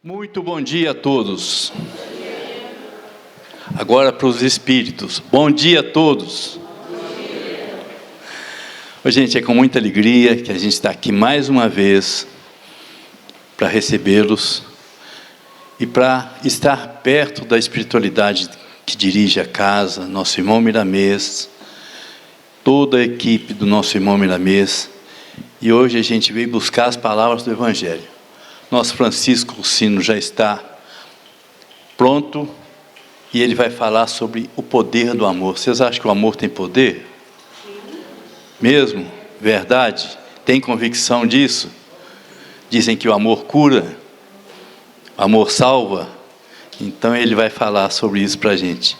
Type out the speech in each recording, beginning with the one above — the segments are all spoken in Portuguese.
Muito bom dia a todos. Agora para os espíritos. Bom dia a todos. Oi, gente, é com muita alegria que a gente está aqui mais uma vez para recebê-los e para estar perto da espiritualidade que dirige a casa, nosso irmão Miramês, toda a equipe do nosso irmão Miramês. E hoje a gente veio buscar as palavras do Evangelho. Nosso Francisco Orsino já está pronto e ele vai falar sobre o poder do amor. Vocês acham que o amor tem poder? Mesmo? Verdade? Tem convicção disso? Dizem que o amor cura, o amor salva. Então ele vai falar sobre isso para a gente.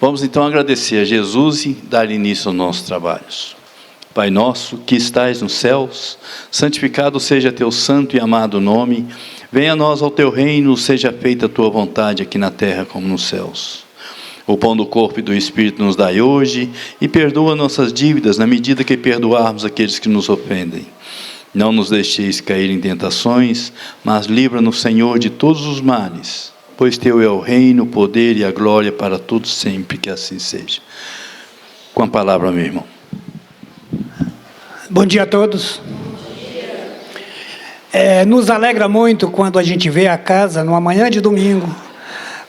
Vamos então agradecer a Jesus e dar início aos nossos trabalhos. Pai nosso, que estais nos céus, santificado seja teu santo e amado nome. Venha a nós ao teu reino, seja feita a tua vontade aqui na terra como nos céus. O pão do corpo e do Espírito nos dai hoje, e perdoa nossas dívidas na medida que perdoarmos aqueles que nos ofendem. Não nos deixeis cair em tentações, mas livra-nos, Senhor, de todos os males, pois teu é o reino, o poder e a glória para todos sempre, que assim seja. Com a palavra, meu irmão. Bom dia a todos. Nos alegra muito quando a gente vê a casa numa manhã de domingo,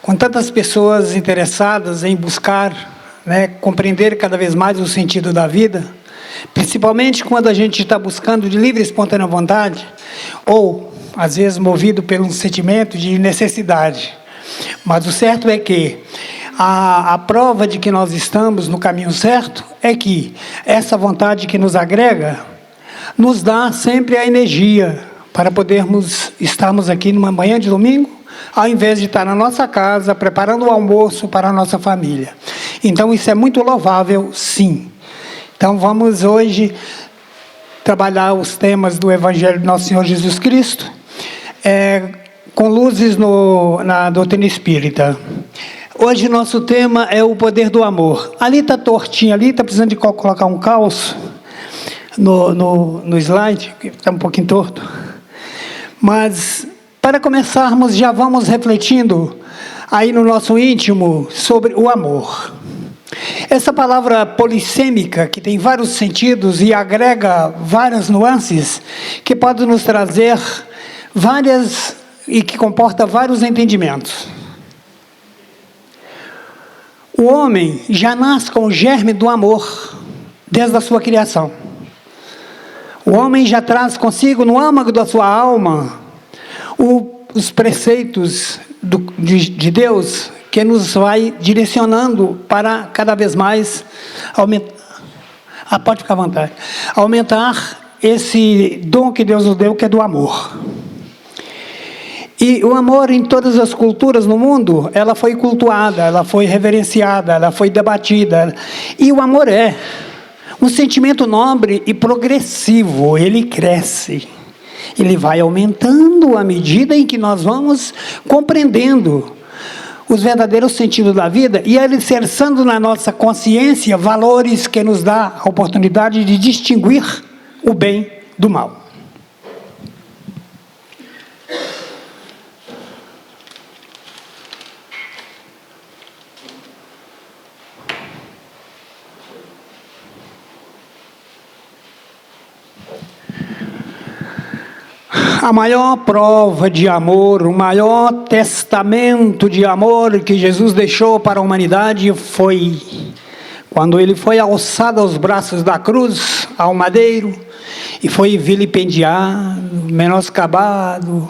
com tantas pessoas interessadas em buscar, compreender cada vez mais o sentido da vida, principalmente quando a gente está buscando de livre e espontânea vontade, ou às vezes movido pelo sentimento de necessidade. Mas o certo é que a prova de que nós estamos no caminho certo é que essa vontade que nos agrega nos dá sempre a energia para podermos estarmos aqui numa manhã de domingo, ao invés de estar na nossa casa preparando o almoço para a nossa família. Então isso é muito louvável, sim. Então vamos hoje trabalhar os temas do Evangelho do Nosso Senhor Jesus Cristo, com luzes na doutrina espírita. Hoje nosso tema é o poder do amor. Ali está tortinho, ali está precisando de colocar um calço no slide, que está um pouquinho torto. Mas, para começarmos, já vamos refletindo aí no nosso íntimo sobre o amor. Essa palavra polissêmica, que tem vários sentidos e agrega várias nuances, que pode nos trazer e que comporta vários entendimentos. O homem já nasce com o germe do amor, desde a sua criação. O homem já traz consigo, no âmago da sua alma, os preceitos de Deus, que nos vai direcionando para cada vez mais aumentar. Pode ficar à vontade. Aumentar esse dom que Deus nos deu, que é do amor. E o amor em todas as culturas no mundo, ela foi cultuada, ela foi reverenciada, ela foi debatida. E o amor é um sentimento nobre e progressivo, ele cresce. Ele vai aumentando à medida em que nós vamos compreendendo os verdadeiros sentidos da vida e alicerçando na nossa consciência valores que nos dá a oportunidade de distinguir o bem do mal. A maior prova de amor, o maior testamento de amor que Jesus deixou para a humanidade foi quando ele foi alçado aos braços da cruz, ao madeiro, e foi vilipendiado, menoscabado,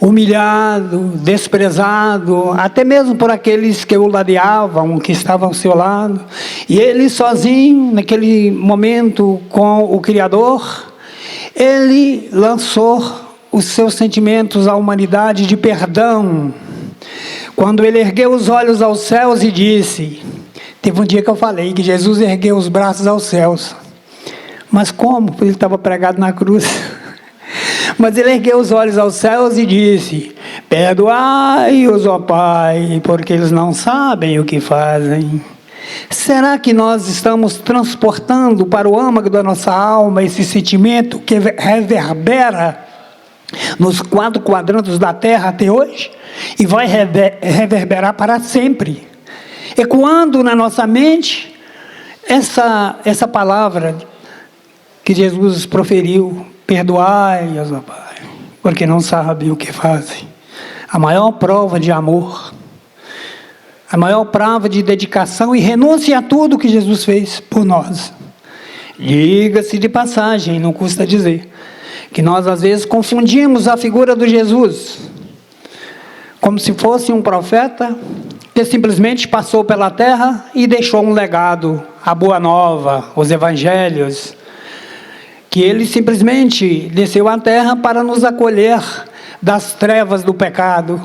humilhado, desprezado, até mesmo por aqueles que o ladeavam, que estavam ao seu lado. E ele sozinho, naquele momento com o Criador, ele lançou os seus sentimentos à humanidade de perdão, quando ele ergueu os olhos aos céus e disse, teve um dia que eu falei que Jesus ergueu os braços aos céus, mas como? Porque ele estava pregado na cruz. Mas ele ergueu os olhos aos céus e disse, perdoai-os, ó Pai, porque eles não sabem o que fazem. Será que nós estamos transportando para o âmago da nossa alma esse sentimento que reverbera nos 4 quadrantes da Terra até hoje, e vai reverberar para sempre, ecoando na nossa mente essa palavra que Jesus proferiu: perdoai-os, ó Pai, porque não sabem o que fazem. A maior prova de amor, a maior prova de dedicação e renúncia a tudo que Jesus fez por nós. Diga-se de passagem, não custa dizer, que nós às vezes confundimos a figura do Jesus como se fosse um profeta que simplesmente passou pela terra e deixou um legado, a boa nova, os evangelhos, que ele simplesmente desceu à terra para nos acolher das trevas do pecado,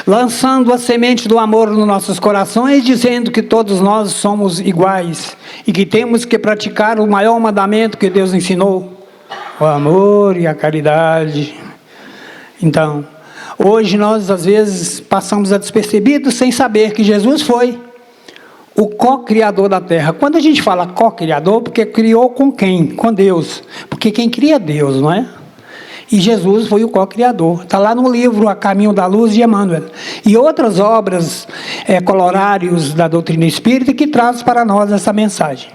lançando a semente do amor nos nossos corações, dizendo que todos nós somos iguais e que temos que praticar o maior mandamento que Deus ensinou: o amor e a caridade. Então, hoje nós às vezes passamos a despercebido sem saber que Jesus foi o co-criador da terra. Quando a gente fala co-criador, porque criou com quem? Com Deus. Porque quem cria é Deus, não é? E Jesus foi o co-criador. Está lá no livro A Caminho da Luz de Emmanuel. E outras obras, colorários da doutrina espírita, que traz para nós essa mensagem.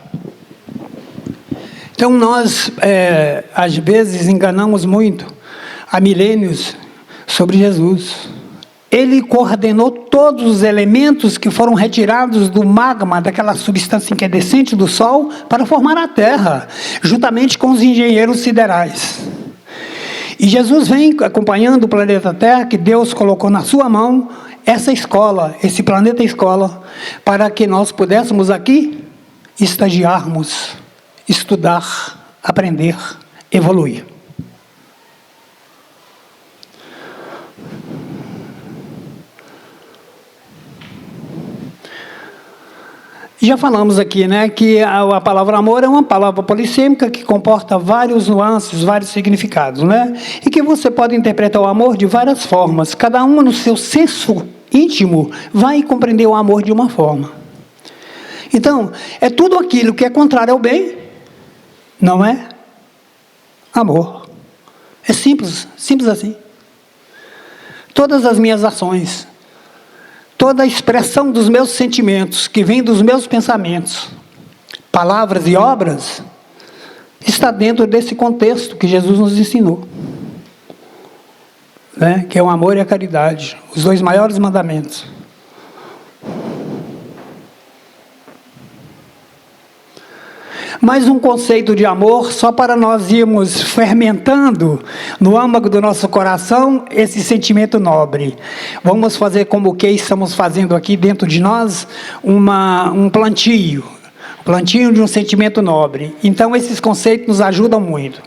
Então nós, às vezes, enganamos muito há milênios sobre Jesus. Ele coordenou todos os elementos que foram retirados do magma, daquela substância incandescente do Sol, para formar a Terra, juntamente com os engenheiros siderais. E Jesus vem acompanhando o planeta Terra, que Deus colocou na sua mão, essa escola, esse planeta escola, para que nós pudéssemos aqui estagiarmos, estudar, aprender, evoluir. Já falamos aqui, né, que a palavra amor é uma palavra polissêmica que comporta vários nuances, vários significados, né? E que você pode interpretar o amor de várias formas. Cada um no seu senso íntimo vai compreender o amor de uma forma. Então, é tudo aquilo que é contrário ao bem, não é amor. É simples, simples assim. Todas as minhas ações, toda a expressão dos meus sentimentos, que vem dos meus pensamentos, palavras e obras, está dentro desse contexto que Jesus nos ensinou, né? Que é o amor e a caridade, os 2 maiores mandamentos. Mais um conceito de amor, só para nós irmos fermentando no âmago do nosso coração esse sentimento nobre. Vamos fazer como que estamos fazendo aqui dentro de nós, um plantio de um sentimento nobre. Então esses conceitos nos ajudam muito.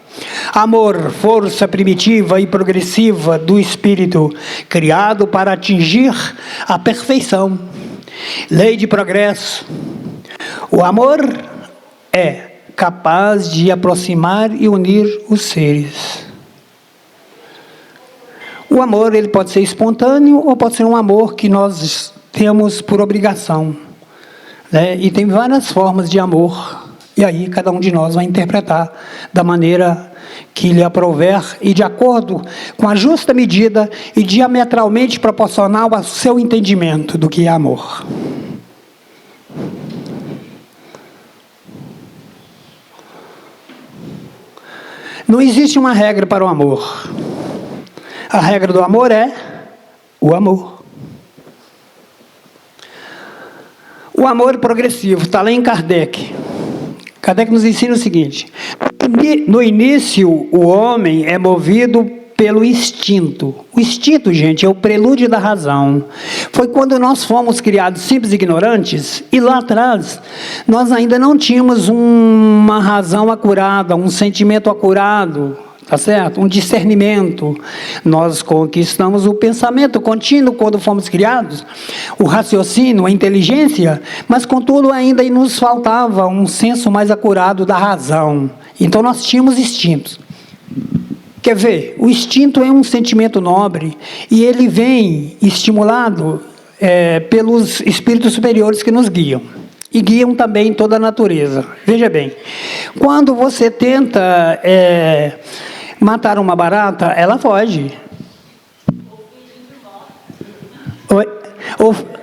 Amor, força primitiva e progressiva do espírito, criado para atingir a perfeição. Lei de progresso. O amor é capaz de aproximar e unir os seres. O amor, ele pode ser espontâneo ou pode ser um amor que nós temos por obrigação, né? E tem várias formas de amor. E aí cada um de nós vai interpretar da maneira que lhe aprouver e de acordo com a justa medida e diametralmente proporcional ao seu entendimento do que é amor. Não existe uma regra para o amor. A regra do amor é o amor. O amor progressivo, está lá em Kardec. Kardec nos ensina o seguinte: no início, o homem é movido pelo instinto. O instinto, gente, é o prelúdio da razão. Foi quando nós fomos criados simples e ignorantes, e lá atrás, nós ainda não tínhamos uma razão acurada, um sentimento acurado, tá certo? Um discernimento. Nós conquistamos o pensamento contínuo quando fomos criados, o raciocínio, a inteligência, mas contudo ainda nos faltava um senso mais acurado da razão. Então nós tínhamos instintos. Quer ver? O instinto é um sentimento nobre e ele vem estimulado pelos espíritos superiores que nos guiam. E guiam também toda a natureza. Veja bem, quando você tenta Mataram uma barata, ela foge. Oi?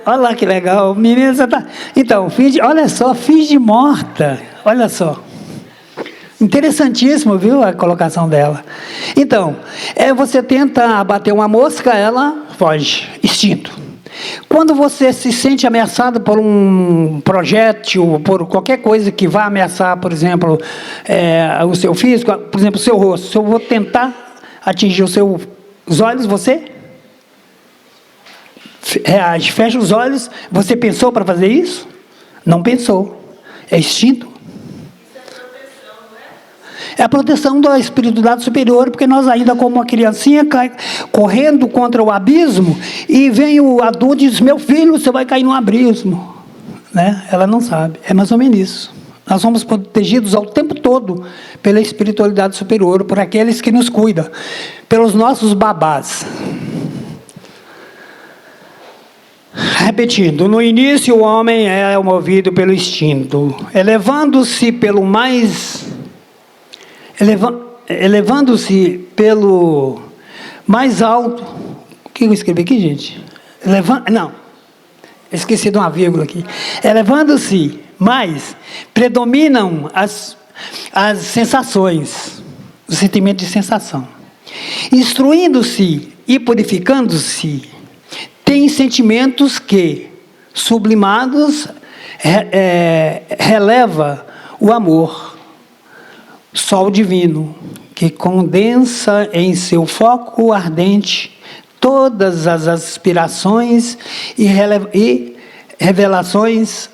Olha lá que legal, menina, você tá... Então, olha só, finge morta, olha só. Interessantíssimo, viu, a colocação dela. Então, você tenta abater uma mosca, ela foge, instinto. Quando você se sente ameaçado por um projétil, por qualquer coisa que vá ameaçar, por exemplo, o seu físico, por exemplo, o seu rosto, se eu vou tentar atingir os seus olhos, você reage, fecha os olhos. Você pensou para fazer isso? Não pensou. É instinto. É a proteção da espiritualidade superior, porque nós ainda, como uma criancinha, correndo contra o abismo, e vem o adulto e diz, meu filho, você vai cair no abismo. Né? Ela não sabe. É mais ou menos isso. Nós somos protegidos ao tempo todo pela espiritualidade superior, por aqueles que nos cuidam, pelos nossos babás. Repetindo, no início o homem é movido pelo instinto, elevando-se pelo mais alto. O que eu escrevi aqui, gente? Não, esqueci de uma vírgula aqui. Elevando-se mais, predominam as sensações, o sentimento de sensação. Instruindo-se e purificando-se, tem sentimentos que, sublimados, releva o amor, sol divino, que condensa em seu foco ardente todas as aspirações e revelações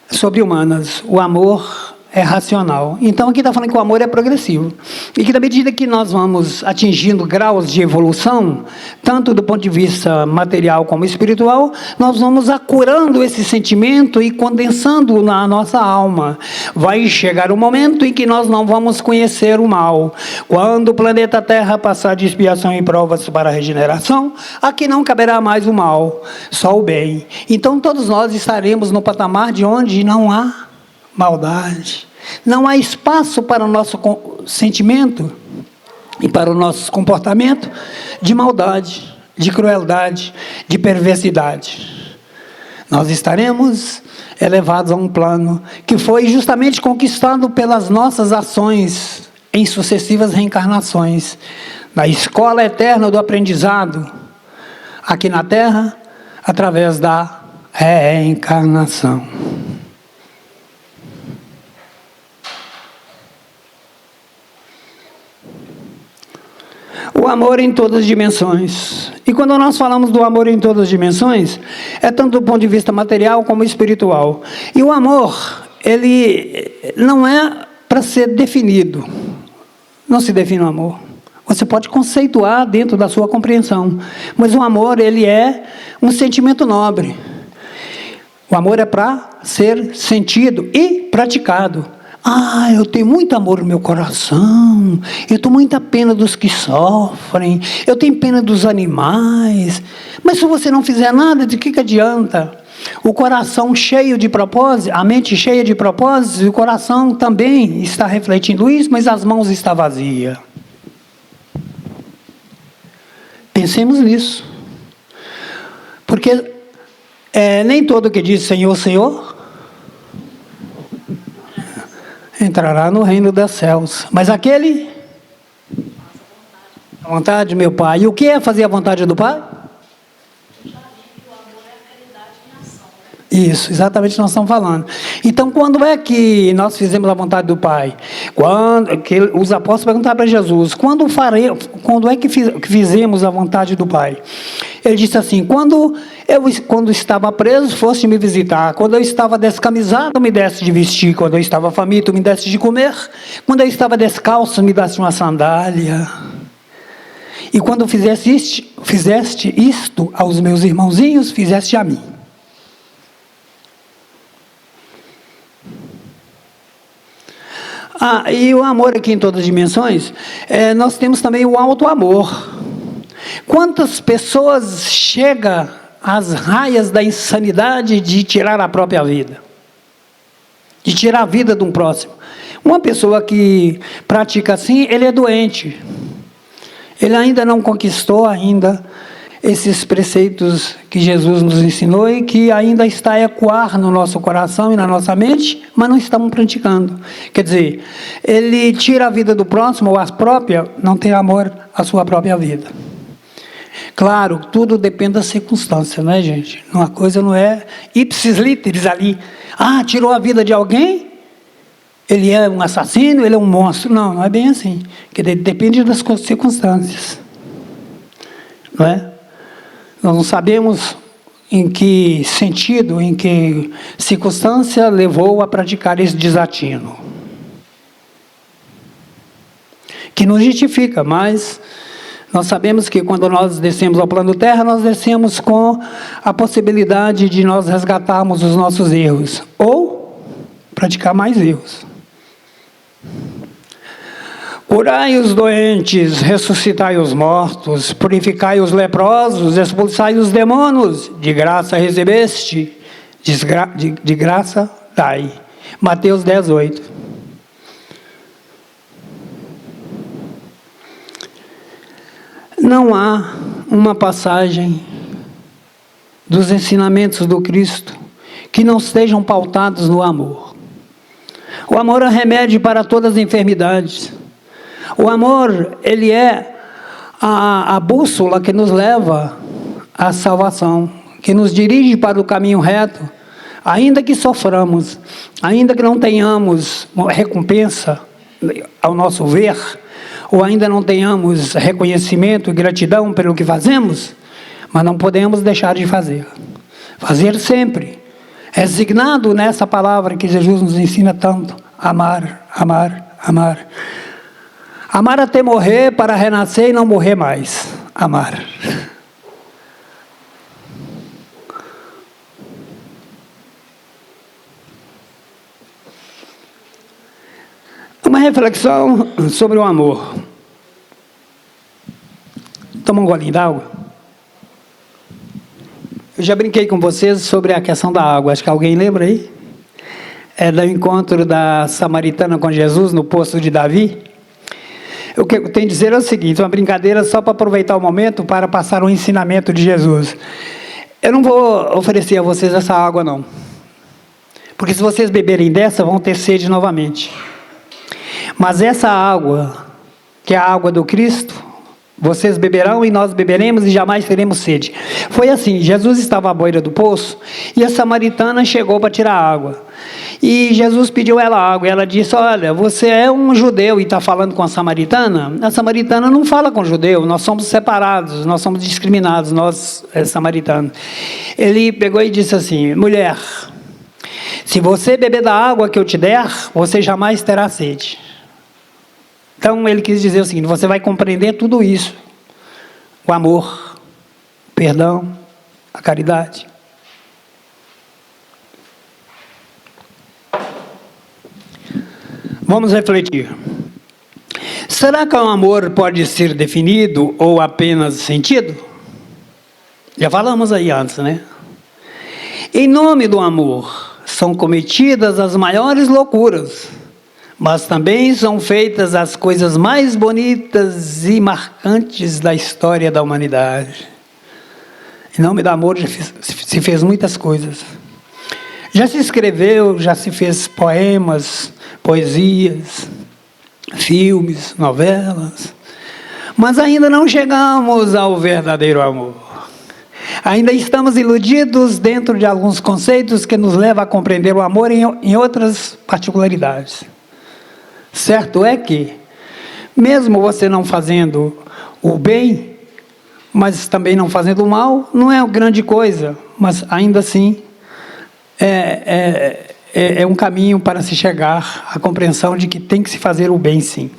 sobre-humanas. O amor é racional. Então, aqui está falando que o amor é progressivo. E que, na medida que nós vamos atingindo graus de evolução, tanto do ponto de vista material como espiritual, nós vamos acurando esse sentimento e condensando na nossa alma. Vai chegar um momento em que nós não vamos conhecer o mal. Quando o planeta Terra passar de expiação e provas para a regeneração, aqui não caberá mais o mal, só o bem. Então, todos nós estaremos no patamar de onde não há maldade. Não há espaço para o nosso sentimento e para o nosso comportamento de maldade, de crueldade, de perversidade. Nós estaremos elevados a um plano que foi justamente conquistado pelas nossas ações em sucessivas reencarnações, na escola eterna do aprendizado, aqui na Terra, através da reencarnação. O amor em todas as dimensões. E quando nós falamos do amor em todas as dimensões, é tanto do ponto de vista material como espiritual. E o amor, ele não é para ser definido. Não se define o amor. Você pode conceituar dentro da sua compreensão. Mas o amor, ele é um sentimento nobre. O amor é para ser sentido e praticado. Eu tenho muito amor no meu coração, eu tenho muita pena dos que sofrem, eu tenho pena dos animais. Mas se você não fizer nada, de que adianta? O coração cheio de propósito, a mente cheia de propósitos, e o coração também está refletindo isso, mas as mãos estão vazias. Pensemos nisso. Porque nem todo que diz Senhor, Senhor, entrará no reino dos céus. Mas aquele, a vontade do meu Pai. E o que é fazer a vontade do Pai? Isso, exatamente nós estamos falando. Então, quando é que nós fizemos a vontade do Pai? Quando que os apóstolos perguntaram para Jesus, quando é que fizemos a vontade do Pai? Ele disse assim, quando estava preso, foste me visitar. Quando eu estava descamisado, me deste de vestir. Quando eu estava faminto, me deste de comer. Quando eu estava descalço, me deste uma sandália. E quando fizeste isto aos meus irmãozinhos, fizeste a mim. E o amor aqui em todas as dimensões, nós temos também o auto-amor. Quantas pessoas chegam às raias da insanidade de tirar a própria vida? De tirar a vida de um próximo. Uma pessoa que pratica assim, ele é doente. Ele ainda não conquistou ainda esses preceitos que Jesus nos ensinou e que ainda está a ecoar no nosso coração e na nossa mente, mas não estamos praticando. Quer dizer, ele tira a vida do próximo ou a própria, não tem amor à sua própria vida. Claro, tudo depende da circunstância, né, gente? Uma coisa não é ipsis literis ali. Ah, tirou a vida de alguém? Ele é um assassino, ele é um monstro. Não, não é bem assim. Porque depende das circunstâncias. Não é? Nós não sabemos em que sentido, em que circunstância levou a praticar esse desatino. Que não justifica, mas nós sabemos que quando nós descemos ao plano terra, nós descemos com a possibilidade de nós resgatarmos os nossos erros, ou praticar mais erros. Curai os doentes, ressuscitai os mortos, purificai os leprosos, expulsai os demônios, de graça recebeste, de graça dai. Mateus 10:8. Não há uma passagem dos ensinamentos do Cristo que não estejam pautados no amor. O amor é remédio para todas as enfermidades. O amor, ele é a bússola que nos leva à salvação, que nos dirige para o caminho reto, ainda que soframos, ainda que não tenhamos recompensa ao nosso ver, ou ainda não tenhamos reconhecimento e gratidão pelo que fazemos, mas não podemos deixar de fazer. Fazer sempre. É designado nessa palavra que Jesus nos ensina tanto. Amar, amar, amar. Amar até morrer para renascer e não morrer mais. Amar. Uma reflexão sobre o amor. Toma um golinho d'água. Eu já brinquei com vocês sobre a questão da água. Acho que alguém lembra aí? É do encontro da samaritana com Jesus no poço de Davi. O que eu tenho a dizer é o seguinte, uma brincadeira só para aproveitar o momento para passar um ensinamento de Jesus. Eu não vou oferecer a vocês essa água, não. Porque se vocês beberem dessa, vão ter sede novamente. Mas essa água, que é a água do Cristo, vocês beberão e nós beberemos e jamais teremos sede. Foi assim, Jesus estava à beira do poço e a samaritana chegou para tirar água. E Jesus pediu ela água e ela disse, olha, você é um judeu e está falando com a samaritana não fala com o judeu, nós somos separados, nós somos discriminados, nós samaritanos. Ele pegou e disse assim, mulher, se você beber da água que eu te der, você jamais terá sede. Então ele quis dizer o seguinte, você vai compreender tudo isso, o amor, o perdão, a caridade. Vamos refletir. Será que o amor pode ser definido ou apenas sentido? Já falamos aí antes, né? Em nome do amor, são cometidas as maiores loucuras, mas também são feitas as coisas mais bonitas e marcantes da história da humanidade. Em nome do amor já se fez muitas coisas. Já se escreveu, já se fez poemas, poesias, filmes, novelas, mas ainda não chegamos ao verdadeiro amor. Ainda estamos iludidos dentro de alguns conceitos que nos levam a compreender o amor em outras particularidades. Certo é que, mesmo você não fazendo o bem, mas também não fazendo o mal, não é grande coisa, mas ainda assim é um caminho para se chegar à compreensão de que tem que se fazer o bem, sim.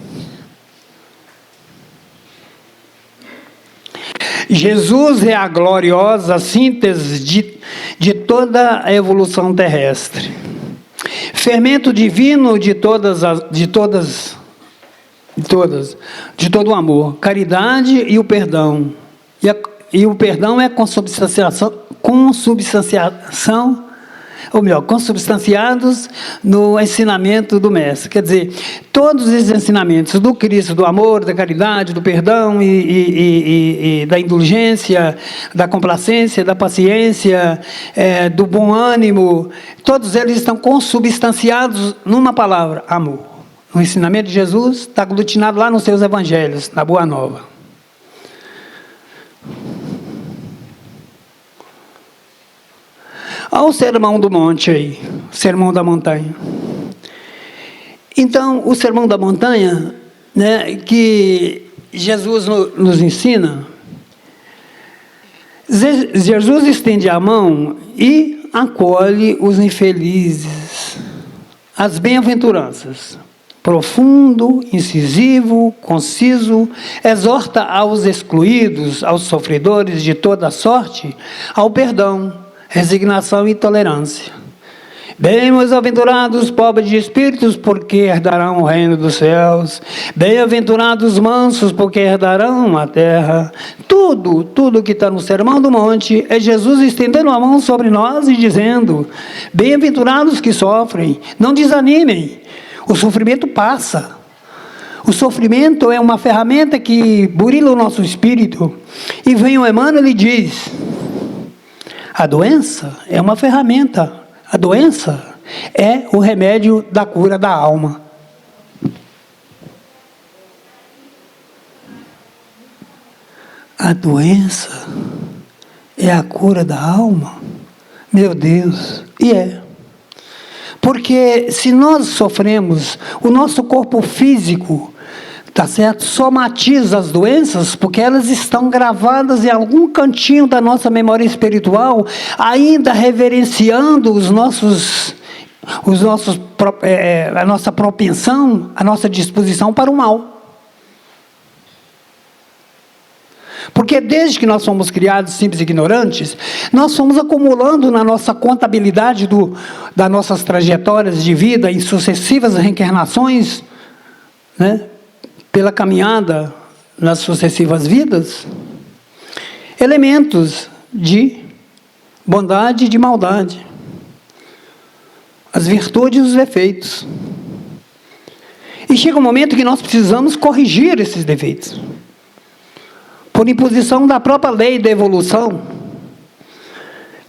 Jesus é a gloriosa síntese de toda a evolução terrestre. Fermento divino de todo o amor, caridade e o perdão. E o perdão é consubstanciação ou melhor, consubstanciados no ensinamento do Mestre. Quer dizer, todos esses ensinamentos do Cristo, do amor, da caridade, do perdão e da indulgência, da complacência, da paciência, do bom ânimo, todos eles estão consubstanciados numa palavra, amor. O ensinamento de Jesus está aglutinado lá nos seus evangelhos, na Boa Nova. Olha o Sermão do Monte aí, Sermão da Montanha. Então, o Sermão da Montanha, né, que Jesus nos ensina, Jesus estende a mão e acolhe os infelizes, as bem-aventuranças. Profundo, incisivo, conciso, exorta aos excluídos, aos sofredores de toda sorte, ao perdão, resignação e tolerância. Bem-aventurados os pobres de espíritos, porque herdarão o reino dos céus. Bem-aventurados os mansos, porque herdarão a terra. Tudo que está no Sermão do Monte é Jesus estendendo a mão sobre nós e dizendo: bem-aventurados que sofrem, não desanimem, o sofrimento passa. O sofrimento é uma ferramenta que burila o nosso espírito. E vem o Emmanuel e diz: a doença é uma ferramenta. A doença é o remédio da cura da alma. A doença é a cura da alma? Meu Deus, e é. Porque se nós sofremos, o nosso corpo físico, tá certo? Somatiza as doenças, porque elas estão gravadas em algum cantinho da nossa memória espiritual, ainda reverenciando a nossa propensão, a nossa disposição para o mal. Porque desde que nós fomos criados simples e ignorantes, nós fomos acumulando na nossa contabilidade das nossas trajetórias de vida em sucessivas reencarnações, né? Pela caminhada nas sucessivas vidas, elementos de bondade e de maldade, as virtudes e os defeitos. E chega um momento que nós precisamos corrigir esses defeitos, por imposição da própria lei da evolução,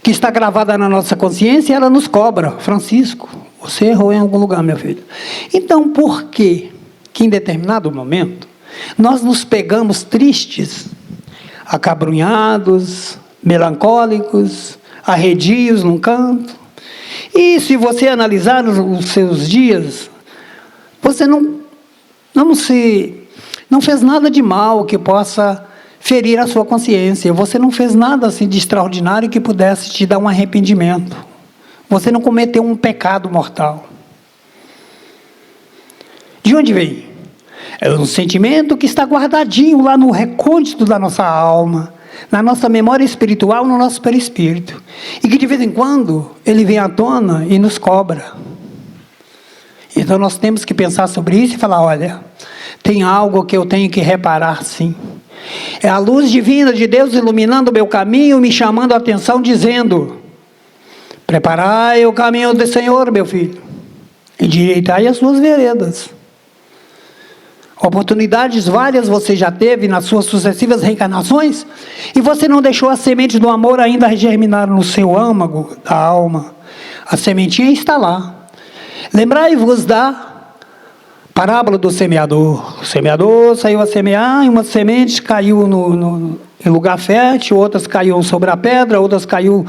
que está gravada na nossa consciência, e ela nos cobra: Francisco, você errou em algum lugar, meu filho. Então, por quê? Que em determinado momento, nós nos pegamos tristes, acabrunhados, melancólicos, arredios num canto. E se você analisar os seus dias, você não fez nada de mal que possa ferir a sua consciência. Você não fez nada assim de extraordinário que pudesse te dar um arrependimento. Você não cometeu um pecado mortal. De onde vem? É um sentimento que está guardadinho lá no recôndito da nossa alma, na nossa memória espiritual, no nosso perispírito. E que de vez em quando ele vem à tona e nos cobra. Então nós temos que pensar sobre isso e falar: olha, tem algo que eu tenho que reparar, sim. É a luz divina de Deus iluminando o meu caminho, me chamando a atenção, dizendo: preparai o caminho do Senhor, meu filho, endireitai as suas veredas. Oportunidades várias você já teve nas suas sucessivas reencarnações, e você não deixou a semente do amor ainda germinar no seu âmago da alma. A sementinha está lá. Lembrai-vos da parábola do semeador. O semeador saiu a semear, e uma semente caiu em lugar fértil, outras caíram sobre a pedra, outras caíram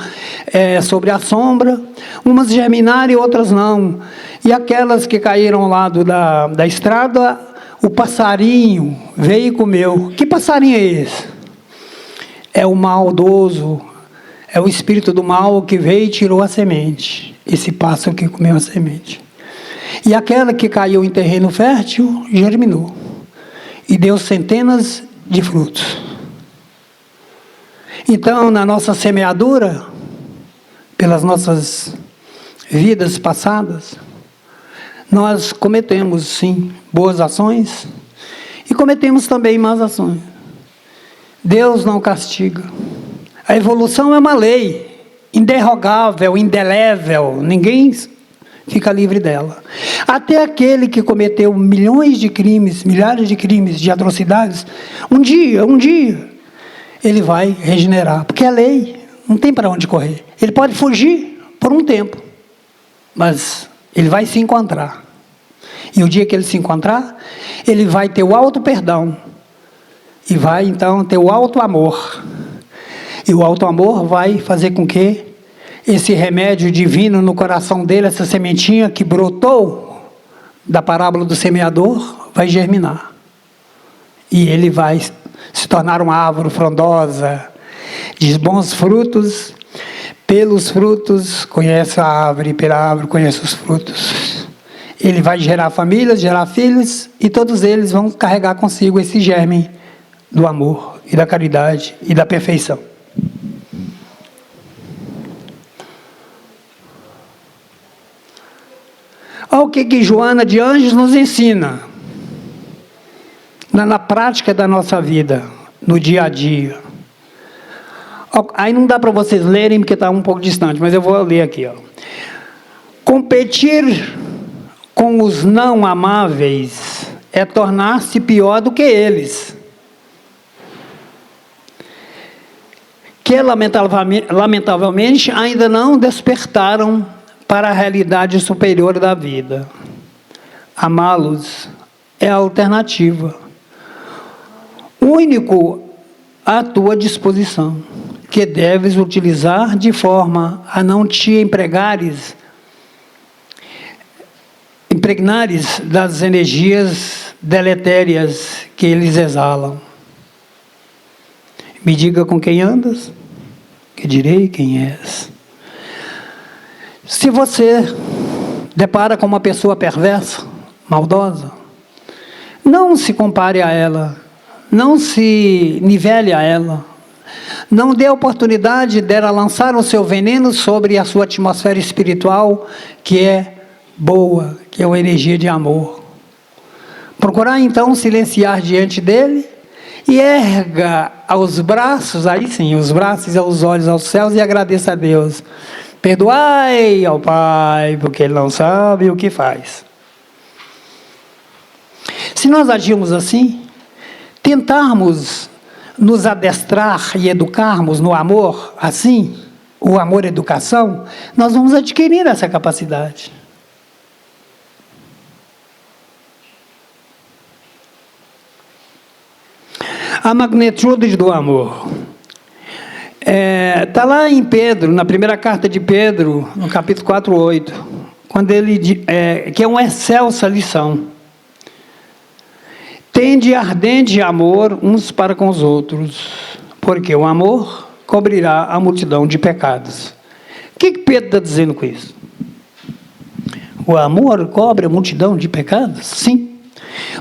sobre a sombra. Umas germinaram e outras não. E aquelas que caíram ao lado da estrada, o passarinho veio e comeu. Que passarinho é esse? É o maldoso, é o espírito do mal que veio e tirou a semente. Esse pássaro que comeu a semente. E aquela que caiu em terreno fértil, germinou. E deu centenas de frutos. Então, na nossa semeadura, pelas nossas vidas passadas, nós cometemos, sim, boas ações e cometemos também más ações. Deus não castiga. A evolução é uma lei inderrogável, indelével, ninguém fica livre dela. Até aquele que cometeu milhões de crimes, milhares de crimes, de atrocidades, um dia, ele vai regenerar, porque é lei, não tem para onde correr. Ele pode fugir por um tempo, mas ele vai se encontrar. E o dia que ele se encontrar, ele vai ter o alto perdão, e vai então ter o alto amor. E o alto amor vai fazer com que esse remédio divino no coração dele, essa sementinha que brotou da parábola do semeador, vai germinar. E ele vai se tornar uma árvore frondosa, de bons frutos. Pelos frutos conhece a árvore, pela árvore conhece os frutos. Ele vai gerar famílias, gerar filhos, e todos eles vão carregar consigo esse germe do amor, e da caridade, e da perfeição. Olha o que Joana de Ângeles nos ensina na prática da nossa vida, no dia a dia. Aí não dá para vocês lerem porque está um pouco distante, mas eu vou ler aqui. Competir com os não amáveis é tornar-se pior do que eles, que lamentavelmente ainda não despertaram para a realidade superior da vida. Amá-los é a alternativa, único à tua disposição, que deves utilizar de forma a não te impregnares das energias deletérias que eles exalam. Me diga com quem andas, que direi quem és. Se você depara com uma pessoa perversa, maldosa, não se compare a ela, não se nivele a ela, não dê a oportunidade dela lançar o seu veneno sobre a sua atmosfera espiritual, que é boa, que é uma energia de amor. Procurar então silenciar diante dele e erga aos braços, aí sim, os braços e os olhos aos céus e agradeça a Deus. Perdoai ao Pai, porque Ele não sabe o que faz. Se nós agirmos assim, tentarmos nos adestrar e educarmos no amor, assim, o amor-educação, nós vamos adquirir essa capacidade. A magnitude do amor. Está lá em Pedro, na primeira carta de Pedro, no capítulo 4:8, quando ele que é uma excelsa lição. Tende ardente amor uns para com os outros, porque o amor cobrirá a multidão de pecados. O que Pedro está dizendo com isso? O amor cobre a multidão de pecados? Sim.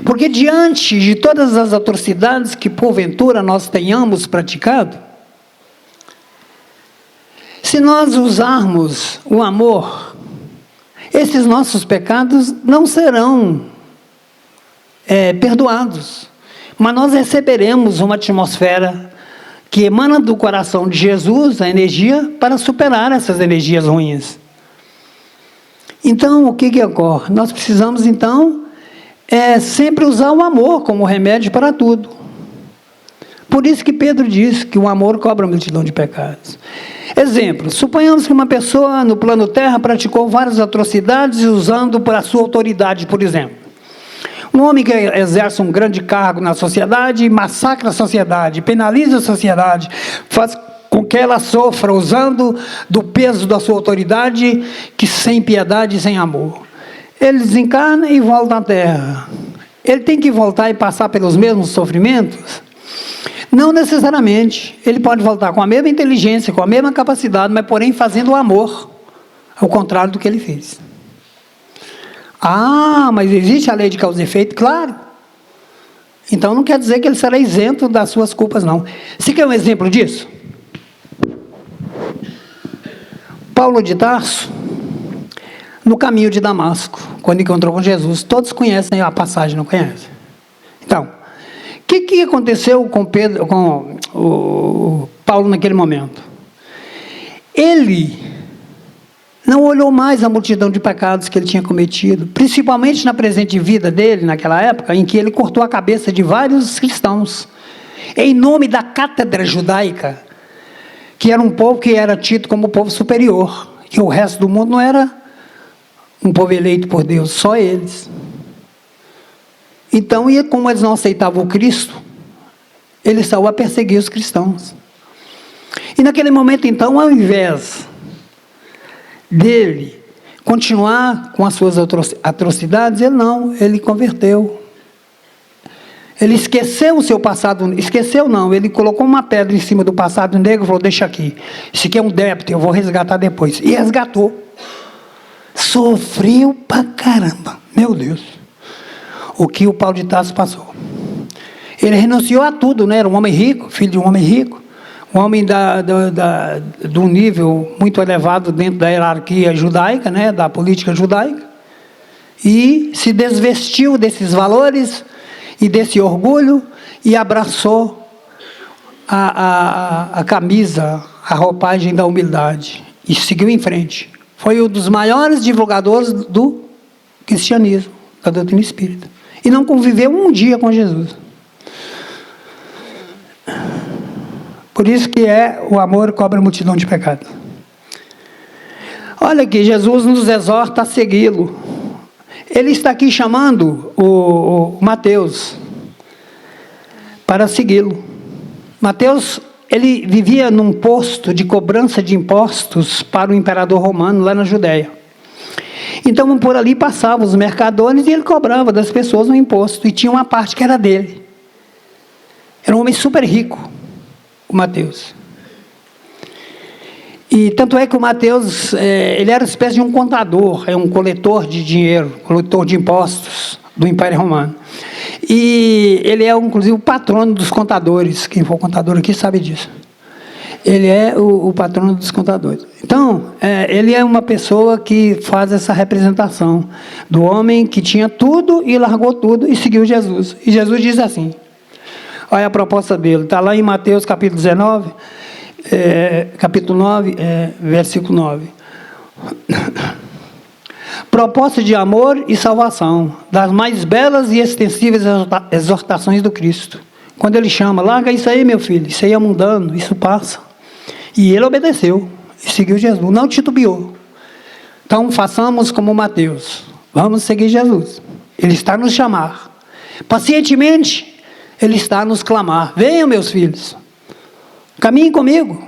Porque diante de todas as atrocidades que porventura nós tenhamos praticado, se nós usarmos o amor, esses nossos pecados não serão perdoados, mas nós receberemos uma atmosfera que emana do coração de Jesus, a energia, para superar essas energias ruins. Então, o que ocorre? Nós precisamos, então, sempre usar o amor como remédio para tudo. Por isso que Pedro diz que o amor cobre a multidão de pecados. Exemplo, suponhamos que uma pessoa no plano terra praticou várias atrocidades usando para a sua autoridade, por exemplo. Um homem que exerce um grande cargo na sociedade, massacra a sociedade, penaliza a sociedade, faz com que ela sofra usando do peso da sua autoridade, que sem piedade e sem amor. Ele desencarna e volta à terra. Ele tem que voltar e passar pelos mesmos sofrimentos? Não necessariamente. Ele pode voltar com a mesma inteligência, com a mesma capacidade, mas porém fazendo o amor, ao contrário do que ele fez. Ah, mas existe a lei de causa e efeito? Claro. Então não quer dizer que ele será isento das suas culpas, não. Você quer um exemplo disso? Paulo de Tarso, no caminho de Damasco, quando encontrou com Jesus, todos conhecem a passagem, não conhecem? Então, o que aconteceu com o Paulo naquele momento? ele não olhou mais a multidão de pecados que ele tinha cometido, principalmente na presente vida dele, naquela época, em que ele cortou a cabeça de vários cristãos, em nome da cátedra judaica, que era um povo que era tido como povo superior, que o resto do mundo não era um povo eleito por Deus, só eles. Então, e como eles não aceitavam o Cristo, ele saiu a perseguir os cristãos. E naquele momento, então, ao invés dele continuar com as suas atrocidades, ele converteu. Ele esqueceu o seu passado, esqueceu não, ele colocou uma pedra em cima do passado negro e falou, deixa aqui, isso aqui é um débito, eu vou resgatar depois. E resgatou. Sofreu pra caramba, meu Deus, o que o Paulo de Tarso passou. Ele renunciou a tudo, né? Era um homem rico, filho de um homem rico, um homem de um nível muito elevado dentro da hierarquia judaica, né? Da política judaica, e se desvestiu desses valores e desse orgulho e abraçou a camisa, a roupagem da humildade e seguiu em frente. Foi um dos maiores divulgadores do cristianismo, da doutrina espírita, e não conviveu um dia com Jesus. Por isso que o amor cobre a multidão de pecados. Olha aqui, Jesus nos exorta a segui-lo. Ele está aqui chamando o Mateus para segui-lo. Mateus, ele vivia num posto de cobrança de impostos para o imperador romano lá na Judéia. Então, por ali passavam os mercadores e ele cobrava das pessoas um imposto. E tinha uma parte que era dele. Era um homem super rico, o Mateus. E tanto é que o Mateus, ele era uma espécie de um contador, um coletor de dinheiro, coletor de impostos do Império Romano. E ele é, inclusive, o patrono dos contadores. Quem for contador aqui sabe disso. Ele é o patrono dos contadores. Então, ele é uma pessoa que faz essa representação do homem que tinha tudo e largou tudo e seguiu Jesus. E Jesus diz assim, olha a proposta dele, está lá em Mateus capítulo 19, capítulo 9, versículo 9. Proposta de amor e salvação, das mais belas e extensíveis exortações do Cristo. Quando ele chama, larga isso aí, meu filho, isso aí é mundano, isso passa. E ele obedeceu, e seguiu Jesus, não titubeou. Então, façamos como Mateus, vamos seguir Jesus. Ele está a nos chamar. Pacientemente, ele está a nos clamar, venham, meus filhos, caminhem comigo.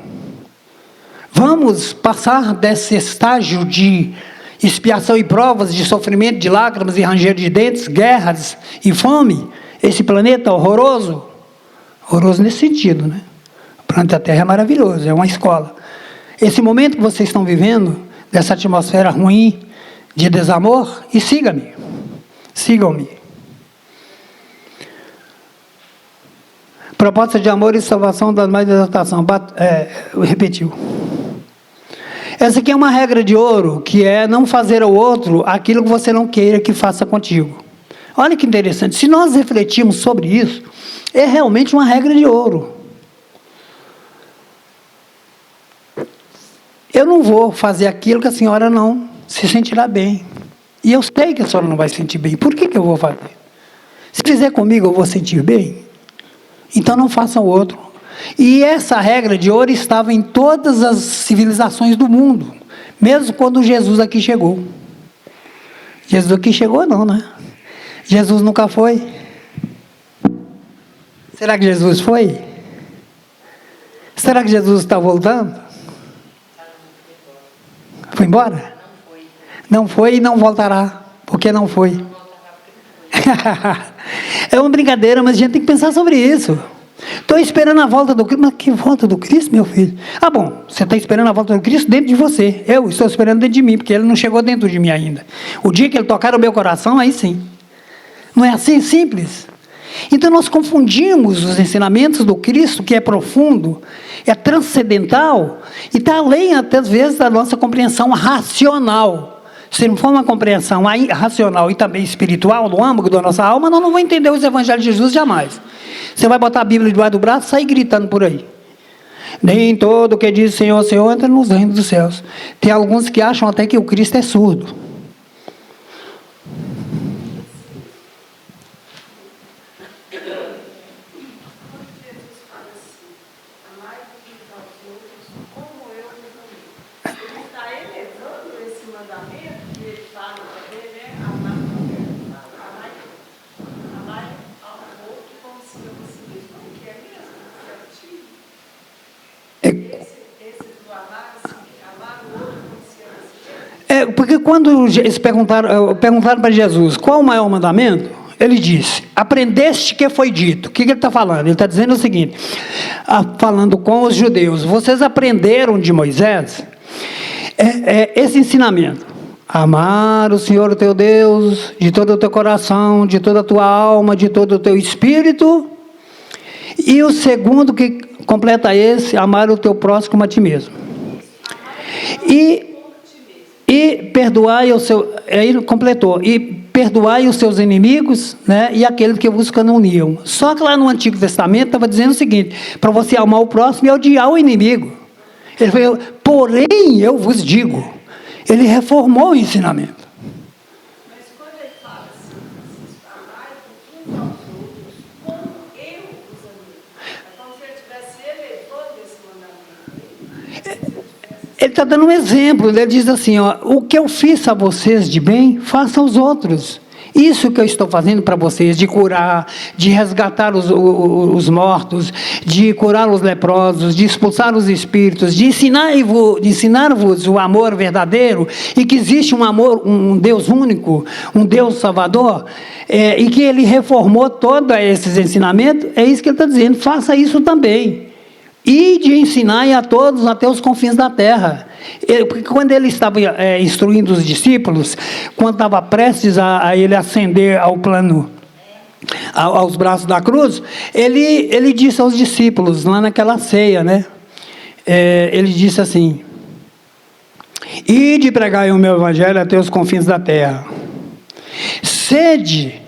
Vamos passar desse estágio de expiação e provas, de sofrimento, de lágrimas e ranger de dentes, guerras e fome, esse planeta horroroso, horroroso nesse sentido, né? O planeta Terra é maravilhoso, é uma escola. Esse momento que vocês estão vivendo, dessa atmosfera ruim, de desamor, e siga-me, sigam-me. Proposta de amor e salvação das mais exaltação, repetiu. Essa aqui é uma regra de ouro, que é não fazer ao outro aquilo que você não queira que faça contigo. Olha que interessante, se nós refletirmos sobre isso, é realmente uma regra de ouro. Eu não vou fazer aquilo que a senhora não se sentirá bem. E eu sei que a senhora não vai se sentir bem. Por que eu vou fazer? Se fizer comigo, eu vou sentir bem? Então não faça o outro. E essa regra de ouro estava em todas as civilizações do mundo. Mesmo quando Jesus aqui chegou. Jesus aqui chegou não, né? Jesus nunca foi. Será que Jesus foi? Será que Jesus está voltando? Foi embora? Não foi e não voltará. Porque não foi. É uma brincadeira, mas a gente tem que pensar sobre isso. Estou esperando a volta do Cristo. Mas que volta do Cristo, meu filho? Ah, bom, você está esperando a volta do Cristo dentro de você. Eu estou esperando dentro de mim, porque ele não chegou dentro de mim ainda. O dia que ele tocar no meu coração, aí sim. Não é assim simples? Então nós confundimos os ensinamentos do Cristo, que é profundo, é transcendental, e está além, até às vezes, da nossa compreensão racional. Se não for uma compreensão racional e também espiritual, no âmago da nossa alma, nós não vamos entender os evangelhos de Jesus jamais. Você vai botar a Bíblia debaixo do braço e sair gritando por aí. Nem todo que diz Senhor, Senhor entra nos reinos dos céus. Tem alguns que acham até que o Cristo é surdo. Porque quando eles perguntaram para Jesus qual o maior mandamento, ele disse: aprendeste que foi dito. O que ele está falando? Ele está dizendo o seguinte, falando com os judeus: vocês aprenderam de Moisés esse ensinamento: amar o Senhor o teu Deus de todo o teu coração, de toda a tua alma, de todo o teu espírito. E o segundo que completa esse: amar o teu próximo como a ti mesmo. E perdoai o seu... Aí completou. E perdoai os seus inimigos, né? E aqueles que vos caluniam. Só que lá no Antigo Testamento estava dizendo o seguinte: para você amar o próximo e odiar o inimigo. Ele falou: porém eu vos digo. Ele reformou o ensinamento. Mas quando ele fala assim, amai uns aos outros, como eu os amei. É como se ele estivesse elevando esse mandamento. Ele está dando um exemplo. Ele diz assim: ó, o que eu fiz a vocês de bem, faça aos outros. Isso que eu estou fazendo para vocês, de curar, de resgatar os mortos, de curar os leprosos, de expulsar os espíritos, de ensinar-vos o amor verdadeiro, e que existe um amor, um Deus único, um Deus salvador, e que ele reformou todos esses ensinamentos. É isso que ele está dizendo: faça isso também. E de ensinar a todos até os confins da terra. Porque quando ele estava instruindo os discípulos, quando estava prestes a ele ascender ao plano, aos braços da cruz, ele disse aos discípulos, lá naquela ceia, né? Ele disse assim: ide pregai o meu evangelho até os confins da terra. Sede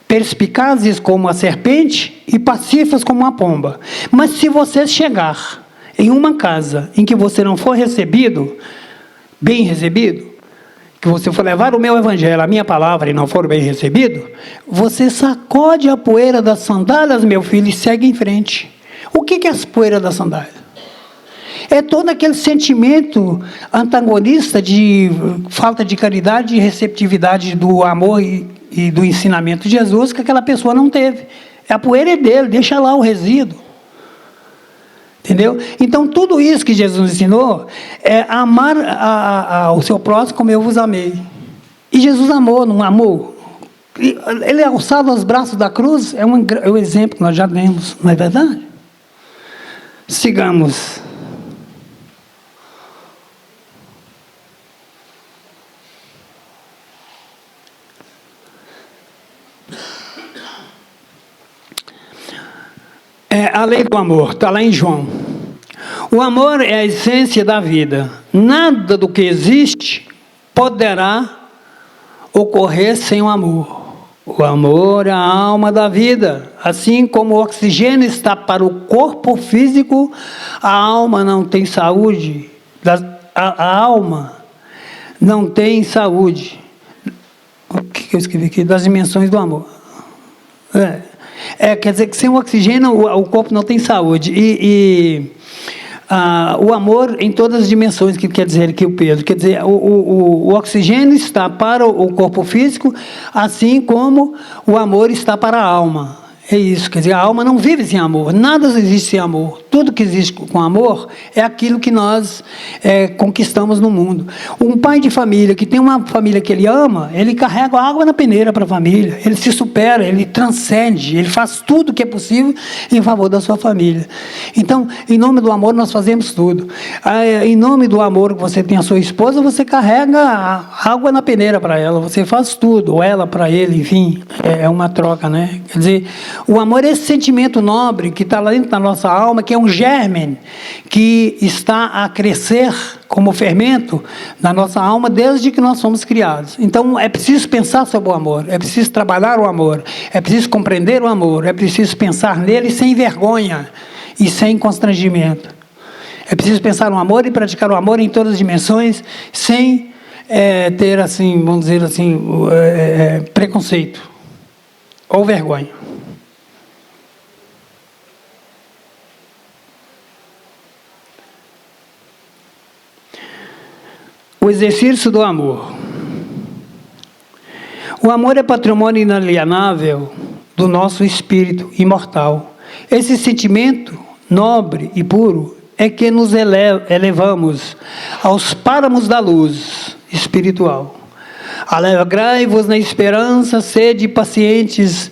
perspicazes como a serpente e pacíficos como a pomba. Mas se você chegar em uma casa em que você não for recebido, bem recebido, que você for levar o meu evangelho, a minha palavra, e não for bem recebido, você sacode a poeira das sandálias, meu filho, e segue em frente. O que é as poeiras das sandálias? É todo aquele sentimento antagonista de falta de caridade e receptividade do amor e do ensinamento de Jesus, que aquela pessoa não teve. A poeira é dele, deixa lá o resíduo. Entendeu? Então, tudo isso que Jesus nos ensinou é amar o seu próximo como eu vos amei. E Jesus amou, não amou? Ele alçado aos braços da cruz é um exemplo que nós já vemos, não é verdade? Sigamos. A lei do amor, está lá em João. O amor é a essência da vida. Nada do que existe poderá ocorrer sem o amor. O amor é a alma da vida. Assim como o oxigênio está para o corpo físico, a alma não tem saúde. A alma não tem saúde. O que eu escrevi aqui? Das dimensões do amor. Quer dizer que sem o oxigênio o corpo não tem saúde. O amor em todas as dimensões, que quer dizer aqui o Pedro. Quer dizer, o oxigênio está para o corpo físico, assim como o amor está para a alma. É isso, quer dizer, a alma não vive sem amor, nada existe sem amor. Tudo que existe com amor é aquilo que nós conquistamos no mundo. Um pai de família que tem uma família que ele ama, ele carrega água na peneira para a família, ele se supera, ele transcende, ele faz tudo o que é possível em favor da sua família. Então, em nome do amor, nós fazemos tudo. Em nome do amor que você tem a sua esposa, você carrega água na peneira para ela, você faz tudo, ou ela para ele, enfim, é uma troca, né? Quer dizer, o amor é esse sentimento nobre que está lá dentro da nossa alma, que é um germe que está a crescer como fermento na nossa alma desde que nós fomos criados. Então, é preciso pensar sobre o amor, é preciso trabalhar o amor, é preciso compreender o amor, é preciso pensar nele sem vergonha e sem constrangimento. É preciso pensar no amor e praticar o amor em todas as dimensões, sem ter, assim, vamos dizer assim, preconceito ou vergonha. O exercício do amor. O amor é patrimônio inalienável do nosso espírito imortal. Esse sentimento nobre e puro é que nos elevamos aos páramos da luz espiritual. Alegrai-vos na esperança, sede pacientes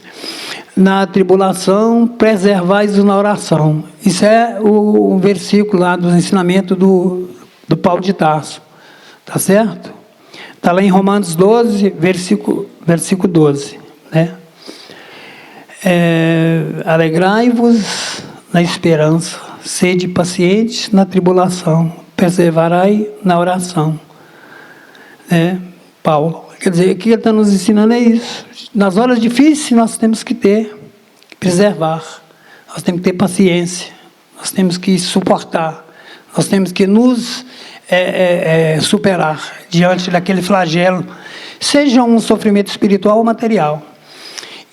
na tribulação, preservai-vos na oração. Isso é o versículo lá do ensinamento do Paulo de Tarso. Tá certo? Está lá em Romanos 12, versículo 12. Né? Alegrai-vos na esperança, sede pacientes na tribulação, perseverai na oração. Paulo. Quer dizer, o que ele está nos ensinando é isso. Nas horas difíceis, nós temos que preservar. Nós temos que ter paciência. Nós temos que suportar. Nós temos que nos superar diante daquele flagelo, seja um sofrimento espiritual ou material.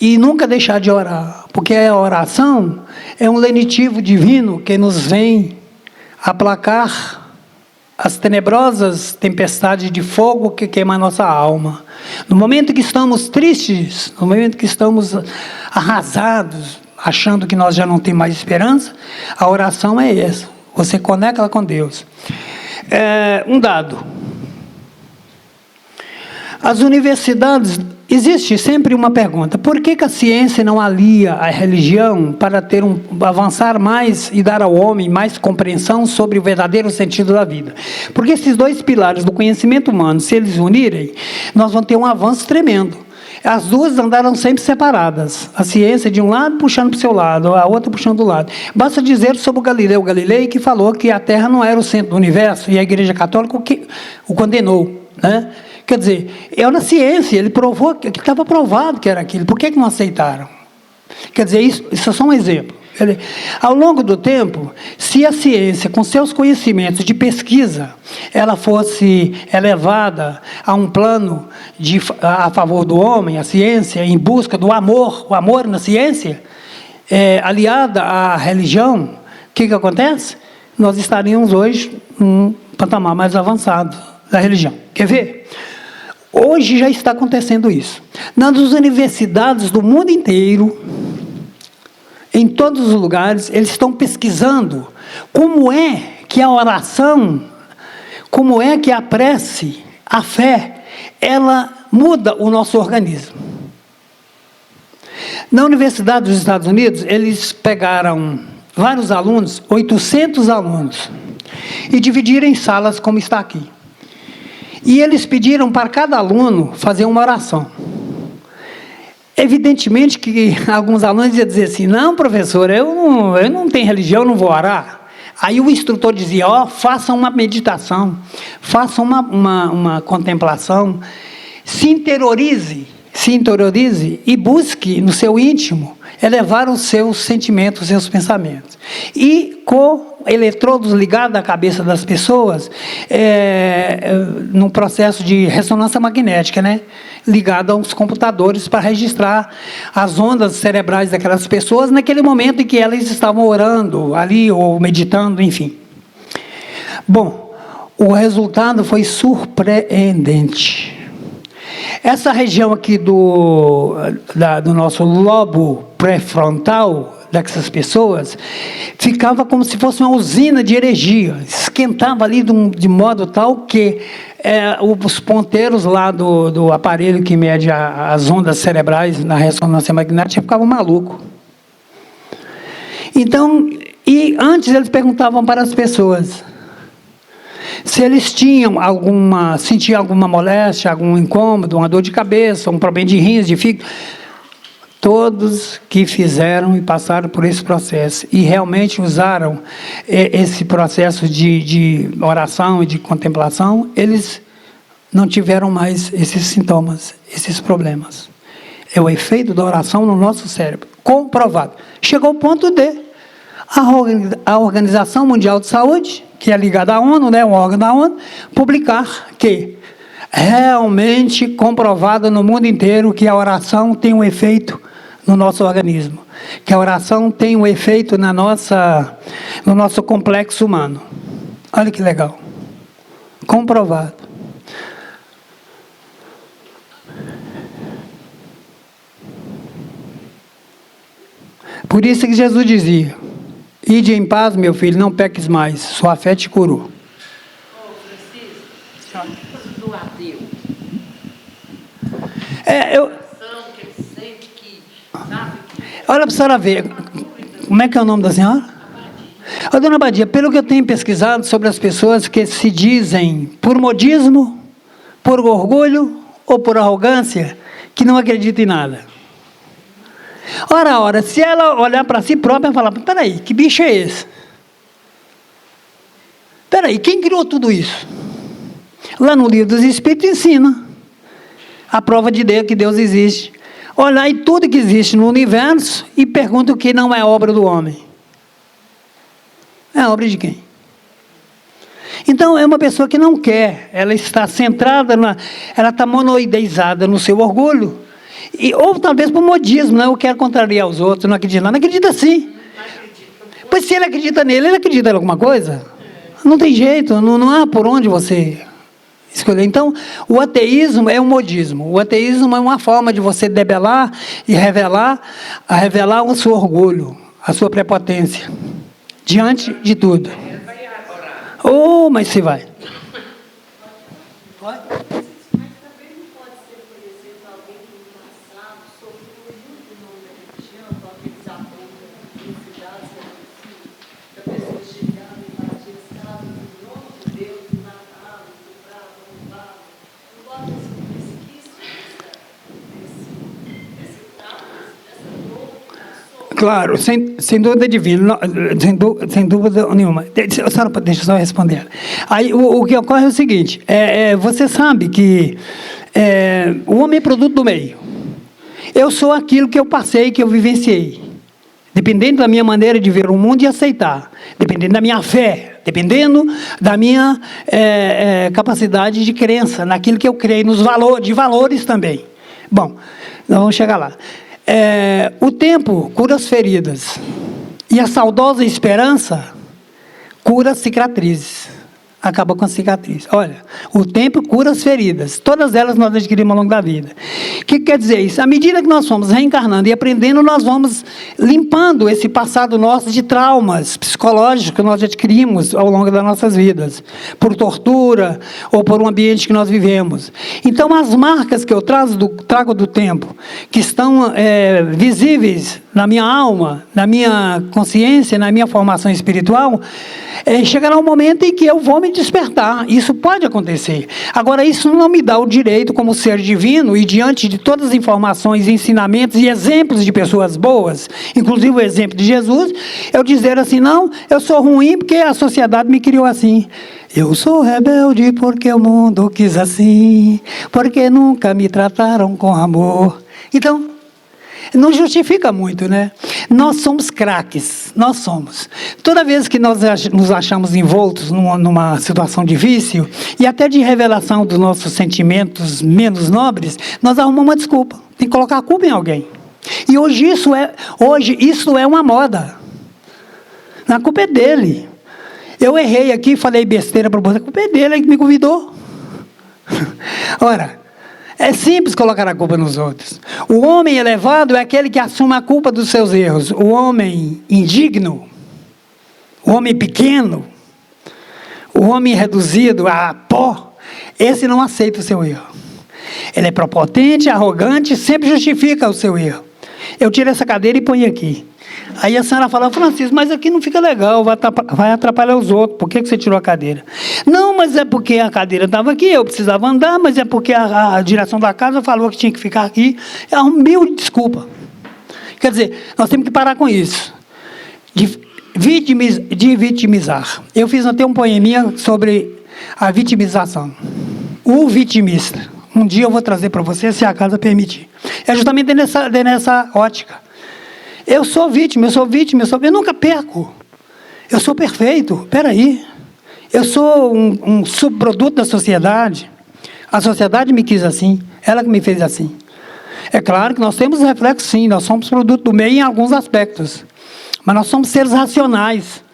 E nunca deixar de orar, porque a oração é um lenitivo divino que nos vem aplacar as tenebrosas tempestades de fogo que queimam a nossa alma. No momento que estamos tristes, no momento que estamos arrasados, achando que nós já não temos mais esperança, a oração é essa. Você conecta com Deus. Um dado. As universidades, existe sempre uma pergunta: por que a ciência não alia a religião para avançar mais e dar ao homem mais compreensão sobre o verdadeiro sentido da vida? Porque esses dois pilares do conhecimento humano, se eles unirem, nós vamos ter um avanço tremendo. As duas andaram sempre separadas. A ciência de um lado puxando para o seu lado, a outra puxando do lado. Basta dizer sobre o Galileu Galilei, que falou que a Terra não era o centro do universo, e a Igreja Católica o condenou. Né? Quer dizer, na ciência, ele provou que estava provado que era aquilo. Por que não aceitaram? Quer dizer, isso é só um exemplo. Ao longo do tempo, se a ciência, com seus conhecimentos de pesquisa, ela fosse elevada a um plano a favor do homem, a ciência, em busca do amor, o amor na ciência, aliada à religião, o que acontece? Nós estaríamos hoje num patamar mais avançado da religião. Quer ver? Hoje já está acontecendo isso. Nas universidades do mundo inteiro, em todos os lugares, eles estão pesquisando como é que a oração, como é que a prece, a fé, ela muda o nosso organismo. Na Universidade dos Estados Unidos, eles pegaram vários alunos, 800 alunos, e dividiram em salas como está aqui. E eles pediram para cada aluno fazer uma oração. Evidentemente que alguns alunos iam dizer assim: não, professor, eu não tenho religião, não vou orar. Aí o instrutor dizia: faça uma meditação, faça uma contemplação, se interiorize e busque no seu íntimo elevar os seus sentimentos, os seus pensamentos. E com eletrodos ligados à cabeça das pessoas, num processo de ressonância magnética, né? Ligado aos computadores para registrar as ondas cerebrais daquelas pessoas naquele momento em que elas estavam orando ali ou meditando, enfim. Bom, o resultado foi surpreendente. Essa região aqui do nosso lobo pré-frontal dessas pessoas ficava como se fosse uma usina de energia, esquentava ali de modo tal que os ponteiros lá do aparelho que mede as ondas cerebrais na ressonância magnética ficavam malucos. Então, e antes eles perguntavam para as pessoas se eles sentiam alguma moléstia, algum incômodo, uma dor de cabeça, um problema de rins, de fígado. Todos que fizeram e passaram por esse processo e realmente usaram esse processo de oração e de contemplação, eles não tiveram mais esses sintomas, esses problemas. É o efeito da oração no nosso cérebro, comprovado. Chegou ao ponto de a Organização Mundial de Saúde, que é ligada à ONU, né, um órgão da ONU, publicar que realmente comprovado no mundo inteiro que a oração tem um efeito no nosso organismo, que a oração tem um efeito no nosso complexo humano. Olha que legal. Comprovado. Por isso que Jesus dizia: ide em paz, meu filho, não peques mais, sua fé te curou. Do ateu. Olha para a senhora ver. Como é que é o nome da senhora? Ô, dona Badia, pelo que eu tenho pesquisado sobre as pessoas que se dizem por modismo, por orgulho ou por arrogância, que não acreditam em nada. Ora, se ela olhar para si própria e falar: peraí, que bicho é esse? Peraí, quem criou tudo isso? Lá no Livro dos Espíritos ensina a prova de Deus, que Deus existe. Olhar em tudo que existe no universo e pergunta o que não é obra do homem. É obra de quem? Então, é uma pessoa que não quer, ela está centrada, ela está monoideizada no seu orgulho, ou talvez por modismo, né? Eu quero contrariar os outros, não acredito, não acredita sim. Pois se ele acredita nele, ele acredita em alguma coisa? Não tem jeito, não há por onde você escolher. Então, o ateísmo é um modismo. O ateísmo é uma forma de você debelar e revelar o seu orgulho, a sua prepotência, diante de tudo. Oh, mas se vai. Mas também não pode ser, por exemplo, alguém que no passado sofreu muito em nome da religião, com aqueles abusos, necessidades da pessoa chegar e invadir as casas, em nome de Deus, e matavam, estupravam, roubavam. Não pode ser um resquício desse trauma, dessa dor que passou. Claro, sem dúvida divina, sem dúvida nenhuma. Deixa eu só responder. Aí, o que ocorre é o seguinte: você sabe que o homem é produto do meio. Eu sou aquilo que eu passei, que eu vivenciei. Dependendo da minha maneira de ver o mundo e aceitar. Dependendo da minha fé. Dependendo da minha capacidade de crença, naquilo que eu creio, de valores também. Bom, nós vamos chegar lá. O tempo cura as feridas e a saudosa esperança cura as cicatrizes, acaba com a cicatriz. Olha, o tempo cura as feridas, todas elas nós adquirimos ao longo da vida. O que quer dizer isso? À medida que nós vamos reencarnando e aprendendo, nós vamos limpando esse passado nosso de traumas psicológicos que nós adquirimos ao longo das nossas vidas, por ou por um ambiente que nós vivemos. Então, as marcas que eu trago do tempo, que estão visíveis na minha alma, na minha consciência, na minha formação espiritual, chegará um momento em que eu vou me despertar. Isso pode acontecer. Agora, isso não me dá o direito, como ser divino, e diante de todas as informações, ensinamentos e exemplos de pessoas boas, inclusive o exemplo de Jesus, eu dizer assim: não, eu sou ruim porque a sociedade me criou assim. Eu sou rebelde porque o mundo quis assim, porque nunca me trataram com amor. Então, não justifica muito, né? Nós somos craques, nós somos. Toda vez que nós nos achamos envoltos numa situação difícil, e até de revelação dos nossos sentimentos menos nobres, nós arrumamos uma desculpa. Tem que colocar a culpa em alguém. E hoje isso é uma moda. A culpa é dele. Eu errei aqui, falei besteira para você, a culpa é dele, ele que me convidou. Ora, é simples colocar a culpa nos outros. O homem elevado é aquele que assume a culpa dos seus erros. O homem indigno, o homem pequeno, o homem reduzido a pó, esse não aceita o seu erro. Ele é prepotente, arrogante, sempre justifica o seu erro. Eu tiro essa cadeira e ponho aqui. Aí a senhora fala: Francisco, mas aqui não fica legal, vai atrapalhar os outros, por que você tirou a cadeira? Não, mas é porque a cadeira estava aqui, eu precisava andar, mas é porque a direção da casa falou que tinha que ficar aqui. É mil desculpa. Quer dizer, nós temos que parar com isso, de vitimizar. Eu fiz até um poeminha sobre a vitimização. O vitimista. Um dia eu vou trazer para você, se a casa permitir. É justamente nessa ótica. Eu sou vítima, eu nunca perco. Eu sou perfeito, espera aí. Eu sou um subproduto da sociedade. A sociedade me quis assim, ela que me fez assim. É claro que nós temos reflexos, sim, nós somos produto do meio em alguns aspectos. Mas nós somos seres racionais,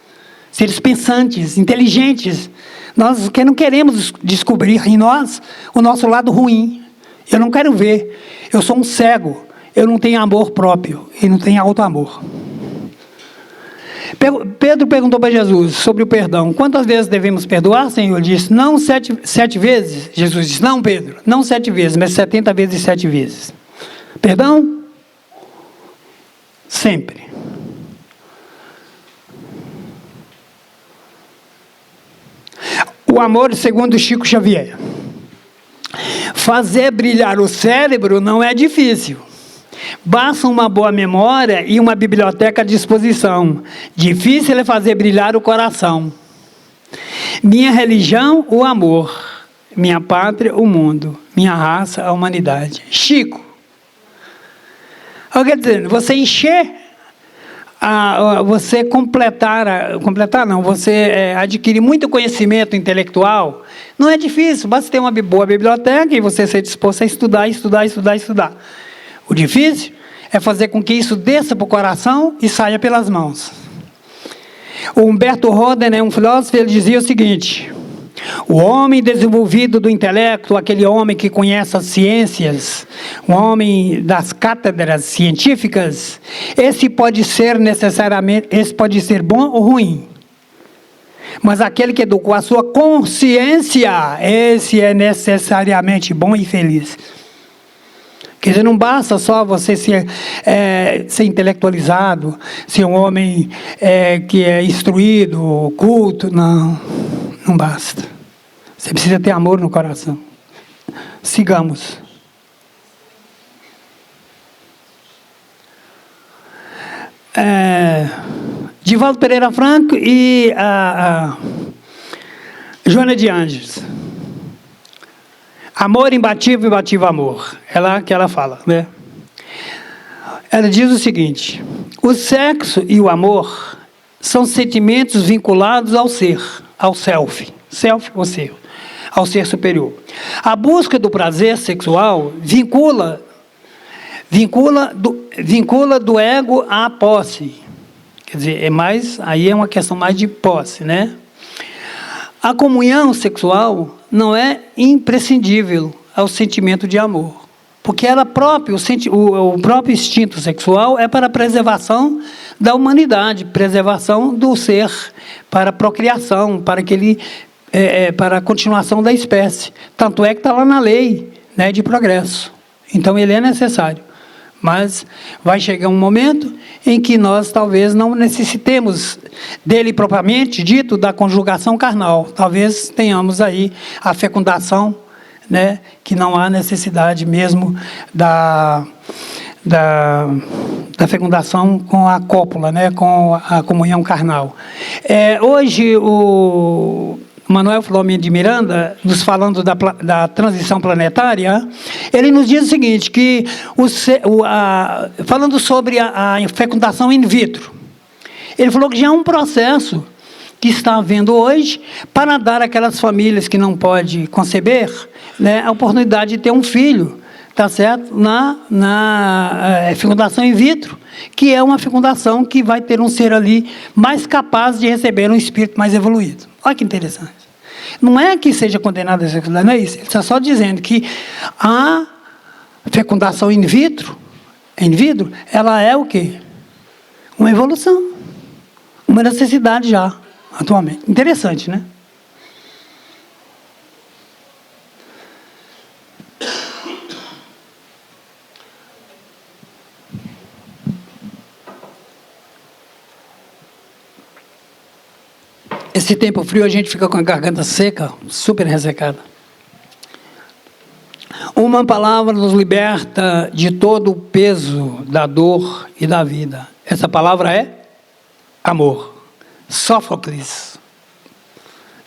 seres pensantes, inteligentes. Nós que não queremos descobrir em nós o nosso lado ruim. Eu não quero ver. Eu sou um cego. Eu não tenho amor próprio e não tenho auto-amor. Pedro perguntou para Jesus sobre o perdão. Quantas vezes devemos perdoar, Senhor? Ele disse, não 7 vezes. Jesus disse, não, Pedro, não 7 vezes, mas 70 vezes 7 vezes. Perdão? Sempre. O amor, segundo Chico Xavier. Fazer brilhar o cérebro não é difícil. Basta uma boa memória e uma biblioteca à disposição. Difícil é fazer brilhar o coração. Minha religião, o amor. Minha pátria, o mundo. Minha raça, a humanidade. Chico. Quer dizer, você encher, você você adquirir muito conhecimento intelectual, não é difícil, basta ter uma boa biblioteca e você ser disposto a estudar. O difícil é fazer com que isso desça para o coração e saia pelas mãos. O Humberto Roden, um filósofo, ele dizia o seguinte, o homem desenvolvido do intelecto, aquele homem que conhece as ciências, o homem das cátedras científicas, esse pode ser bom ou ruim. Mas aquele que educou a sua consciência, esse é necessariamente bom e feliz. Quer dizer, não basta só você ser intelectualizado, ser um homem que é instruído, culto, não basta. Você precisa ter amor no coração. Sigamos. Divaldo Pereira Franco e a Joana de Ângeles. Amor imbatível, imbatível amor. É lá que ela fala, né? Ela diz o seguinte, o sexo e o amor são sentimentos vinculados ao ser, ao self, ou ser, ao ser superior. A busca do prazer sexual vincula do ego à posse. Quer dizer, aí é uma questão mais de posse, né? A comunhão sexual não é imprescindível ao sentimento de amor, porque ela própria, o próprio instinto sexual é para a preservação da humanidade, preservação do ser, para a procriação, para a continuação da espécie. Tanto é que está lá na lei, né, de progresso. Então ele é necessário. Mas vai chegar um momento em que nós talvez não necessitemos dele propriamente dito, da conjugação carnal. Talvez tenhamos aí a fecundação, né, que não há necessidade mesmo da fecundação com a cópula, né, com a comunhão carnal. Hoje o Manuel Filomeno de Miranda, nos falando da transição planetária, ele nos diz o seguinte, que falando sobre a fecundação in vitro, ele falou que já é um processo que está havendo hoje para dar àquelas famílias que não podem conceber, né, a oportunidade de ter um filho, tá certo? Na fecundação in vitro, que é uma fecundação que vai ter um ser ali mais capaz de receber um espírito mais evoluído. Olha que interessante. Não é que seja condenado a fecundar, não é isso. Ele está só dizendo que a fecundação in vitro, ela é o quê? Uma evolução. Uma necessidade já, atualmente. Interessante, né? Esse tempo frio a gente fica com a garganta seca, super ressecada. Uma palavra nos liberta de todo o peso da dor e da vida. Essa palavra é amor. Sófocles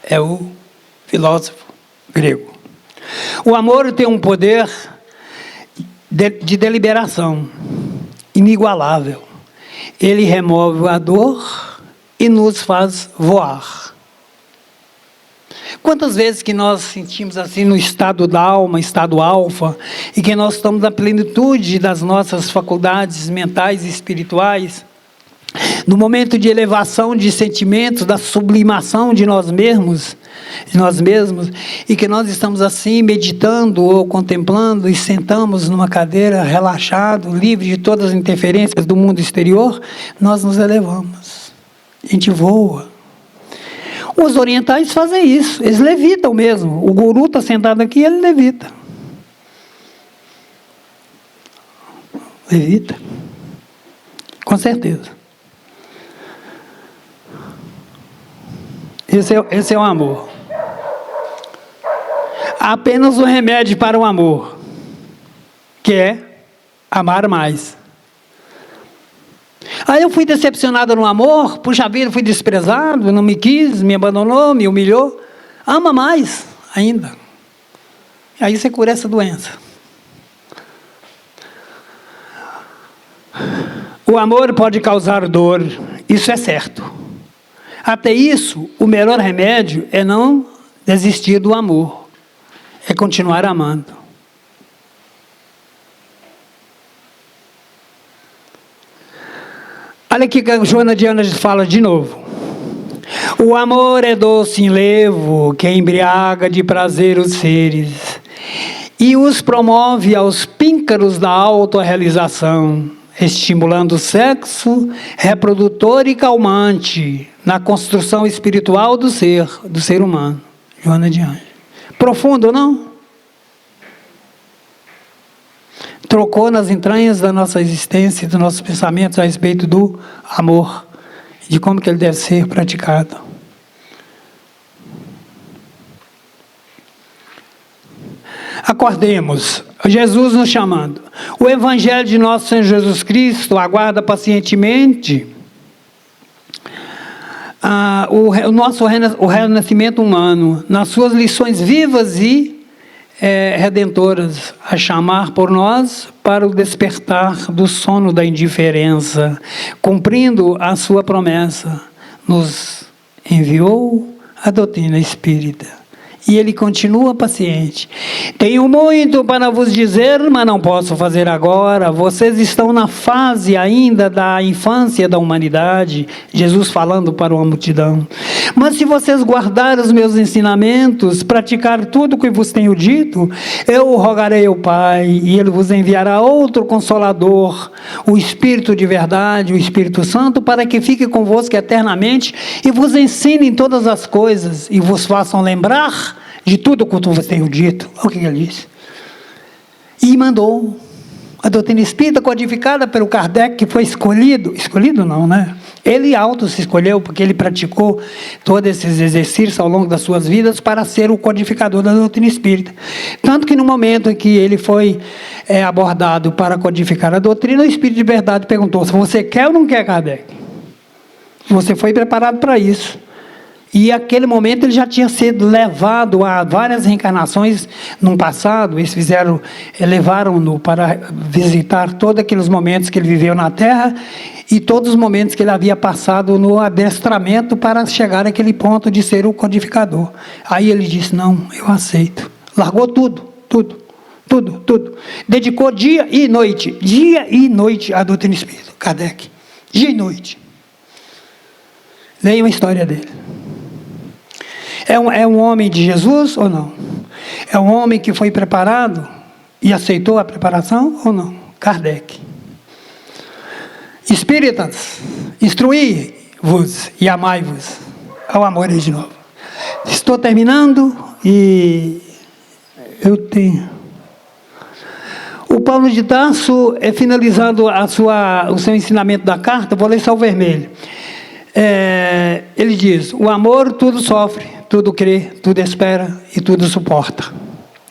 é o filósofo grego. O amor tem um poder de deliberação inigualável. Ele remove a dor e nos faz voar. Quantas vezes que nós sentimos assim no estado da alma, estado alfa, e que nós estamos na plenitude das nossas faculdades mentais e espirituais, no momento de elevação de sentimentos, da sublimação de nós mesmos, e que nós estamos assim meditando ou contemplando e sentamos numa cadeira relaxado, livre de todas as interferências do mundo exterior, nós nos elevamos, a gente voa. Os orientais fazem isso, eles levitam mesmo. O guru está sentado aqui, ele levita. Levita. Com certeza. Esse é o amor. Há apenas um remédio para o amor, que é amar mais. Aí eu fui decepcionado no amor, puxa vida, fui desprezado, não me quis, me abandonou, me humilhou. Ama mais ainda. Aí você cura essa doença. O amor pode causar dor, isso é certo. Até isso, o melhor remédio é não desistir do amor, é continuar amando. Olha aqui que a Joana de Ana fala de novo. O amor é doce enlevo que embriaga de prazer os seres e os promove aos píncaros da autorrealização, estimulando o sexo reprodutor e calmante na construção espiritual do ser humano. Joana de Anjos. Profundo, não? Trocou nas entranhas da nossa existência, dos nossos pensamentos a respeito do amor, de como que ele deve ser praticado. Acordemos, Jesus nos chamando. O Evangelho de nosso Senhor Jesus Cristo aguarda pacientemente o renascimento humano, nas suas lições vivas e redentoras, a chamar por nós para o despertar do sono da indiferença, cumprindo a sua promessa, nos enviou a doutrina espírita. E ele continua paciente. Tenho muito para vos dizer, mas não posso fazer agora. Vocês estão na fase ainda da infância da humanidade. Jesus falando para uma multidão. Mas se vocês guardarem os meus ensinamentos, praticar tudo o que vos tenho dito, eu rogarei ao Pai, e Ele vos enviará outro Consolador, o Espírito de verdade, o Espírito Santo, para que fique convosco eternamente e vos ensine todas as coisas e vos façam lembrar de tudo quanto vos tenho dito. Olha o que ele disse. E mandou a doutrina espírita codificada pelo Kardec, que foi escolhido não, né? Ele auto se escolheu, porque ele praticou todos esses exercícios ao longo das suas vidas para ser o codificador da doutrina espírita. Tanto que no momento em que ele foi abordado para codificar a doutrina, o Espírito de Verdade perguntou: se você quer ou não quer, Kardec? Você foi preparado para isso. E naquele momento ele já tinha sido levado a várias reencarnações no passado. Eles levaram-no para visitar todos aqueles momentos que ele viveu na Terra e todos os momentos que ele havia passado no adestramento para chegar àquele ponto de ser o codificador. Aí ele disse: não, eu aceito. Largou tudo. Dedicou dia e noite à doutrina espírita, Kardec. Dia e noite. Leiam a história dele. É um homem de Jesus ou não? É um homem que foi preparado e aceitou a preparação ou não? Kardec. Espíritas, instruí-vos e amai-vos. Ao amor é de novo. Estou terminando e eu tenho... O Paulo de Tarso, finalizando o seu ensinamento da carta, vou ler só o vermelho. Ele diz: o amor tudo sofre, tudo crê, tudo espera e tudo suporta.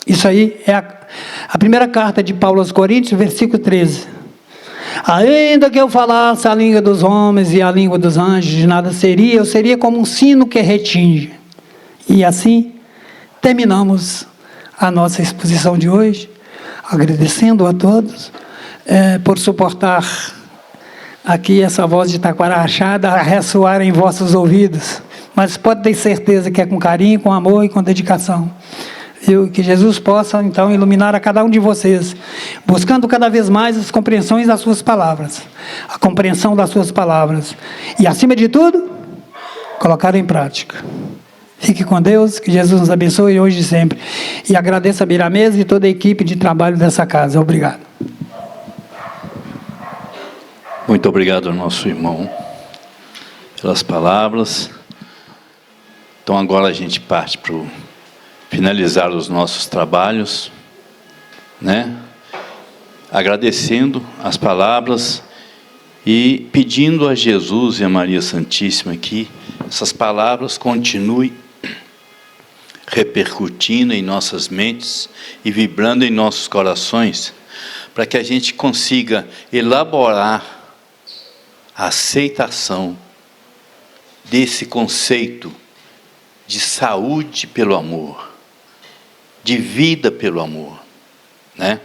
Isso aí é a primeira carta de Paulo aos Coríntios, versículo 13. Ainda que eu falasse a língua dos homens e a língua dos anjos, de nada seria, eu seria como um sino que retinge. E assim terminamos a nossa exposição de hoje, agradecendo a todos por suportar aqui essa voz de taquara rachada a ressoar em vossos ouvidos, mas pode ter certeza que é com carinho, com amor e com dedicação. Que Jesus possa, então, iluminar a cada um de vocês, buscando cada vez mais as compreensões das suas palavras, a compreensão das suas palavras, e, acima de tudo, colocar em prática. Fique com Deus, que Jesus nos abençoe hoje e sempre. E agradeço a Biramesa e toda a equipe de trabalho dessa casa. Obrigado. Muito obrigado ao nosso irmão pelas palavras. Então agora a gente parte para finalizar os nossos trabalhos, né? Agradecendo as palavras e pedindo a Jesus e a Maria Santíssima que essas palavras continuem repercutindo em nossas mentes e vibrando em nossos corações, para que a gente consiga elaborar a aceitação desse conceito de saúde pelo amor, de vida pelo amor, né?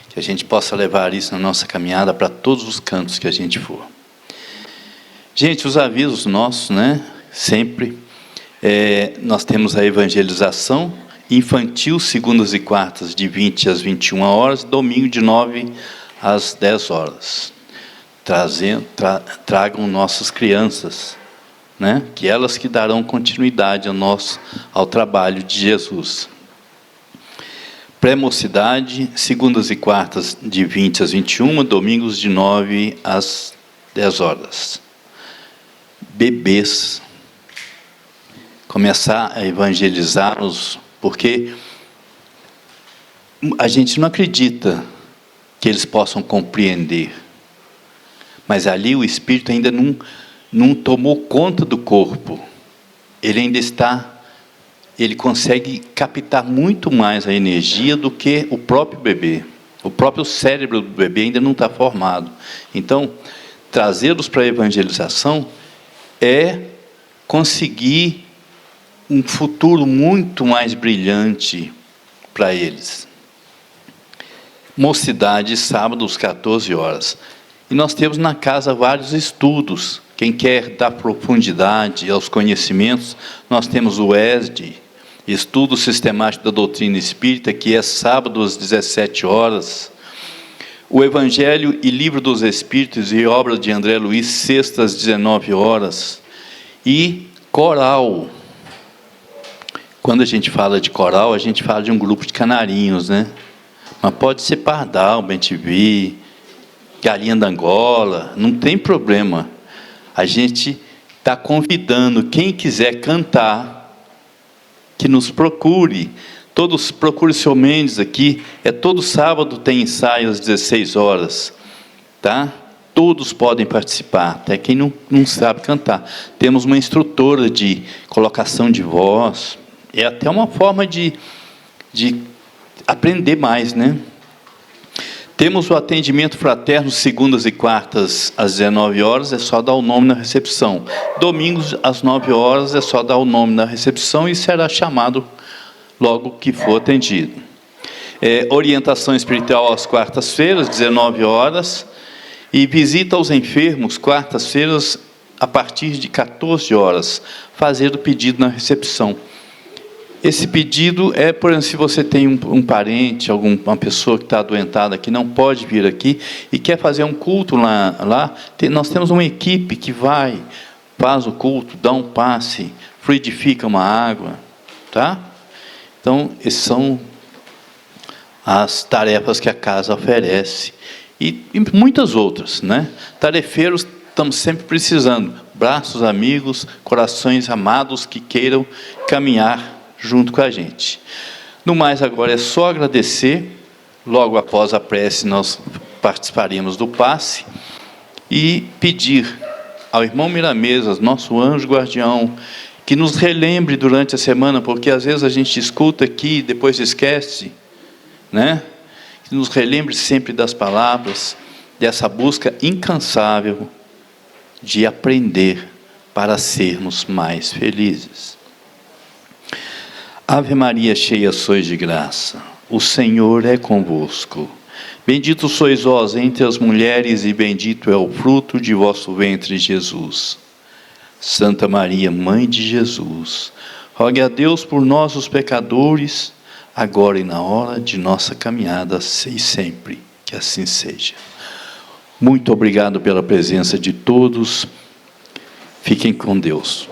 Que a gente possa levar isso na nossa caminhada para todos os cantos que a gente for. Gente, os avisos nossos, né? Sempre, nós temos a evangelização infantil, segundas e quartas, de 20 às 21 horas, domingo de 9 às 10 horas. Tragam nossas crianças, né? Que elas que darão continuidade ao trabalho de Jesus. Pré-mocidade, segundas e quartas de 20 às 21, domingos de 9 às 10 horas. Bebês, começar a evangelizá-los, porque a gente não acredita que eles possam compreender, mas ali o Espírito ainda não tomou conta do corpo, ele consegue captar muito mais a energia do que o próprio bebê. O próprio cérebro do bebê ainda não está formado. Então, trazê-los para a evangelização é conseguir um futuro muito mais brilhante para eles. Mocidade, sábado, às 14 horas. E nós temos na casa vários estudos. Quem quer dar profundidade aos conhecimentos, nós temos o ESD, Estudo Sistemático da Doutrina Espírita, que é sábado às 17 horas. O Evangelho e Livro dos Espíritos e obras de André Luiz, sexta às 19 horas. E coral. Quando a gente fala de coral, a gente fala de um grupo de canarinhos, né? Mas pode ser pardal, bem-te-vi, galinha da Angola, não tem problema. A gente está convidando quem quiser cantar, que nos procure. Procure o seu Mendes aqui. Todo sábado tem ensaio às 16 horas. Tá? Todos podem participar, até quem não sabe cantar. Temos uma instrutora de colocação de voz. É até uma forma de aprender mais, né? Temos o atendimento fraterno, segundas e quartas, às 19 horas, é só dar o nome na recepção. Domingos, às 9 horas, é só dar o nome na recepção e será chamado logo que for atendido. Orientação espiritual às quartas-feiras, 19 horas, e visita aos enfermos, quartas-feiras, a partir de 14 horas, fazer o pedido na recepção. Esse pedido por exemplo, se você tem um parente, uma pessoa que está adoentada, que não pode vir aqui e quer fazer um culto lá nós temos uma equipe que faz o culto, dá um passe, fluidifica uma água, tá? Então, essas são as tarefas que a casa oferece. E muitas outras, né? Tarefeiros, estamos sempre precisando. Braços amigos, corações amados que queiram caminhar junto com a gente. No mais, agora é só agradecer. Logo após a prece, nós participaremos do passe e pedir ao irmão Miramesas, nosso anjo guardião, que nos relembre durante a semana, porque às vezes a gente escuta aqui e depois esquece, né? Que nos relembre sempre das palavras, dessa busca incansável de aprender para sermos mais felizes. Ave Maria, cheia sois de graça, o Senhor é convosco. Bendito sois vós entre as mulheres, e bendito é o fruto de vosso ventre, Jesus. Santa Maria, Mãe de Jesus, rogue a Deus por nós, os pecadores, agora e na hora de nossa caminhada, e sempre. Que assim seja. Muito obrigado pela presença de todos. Fiquem com Deus.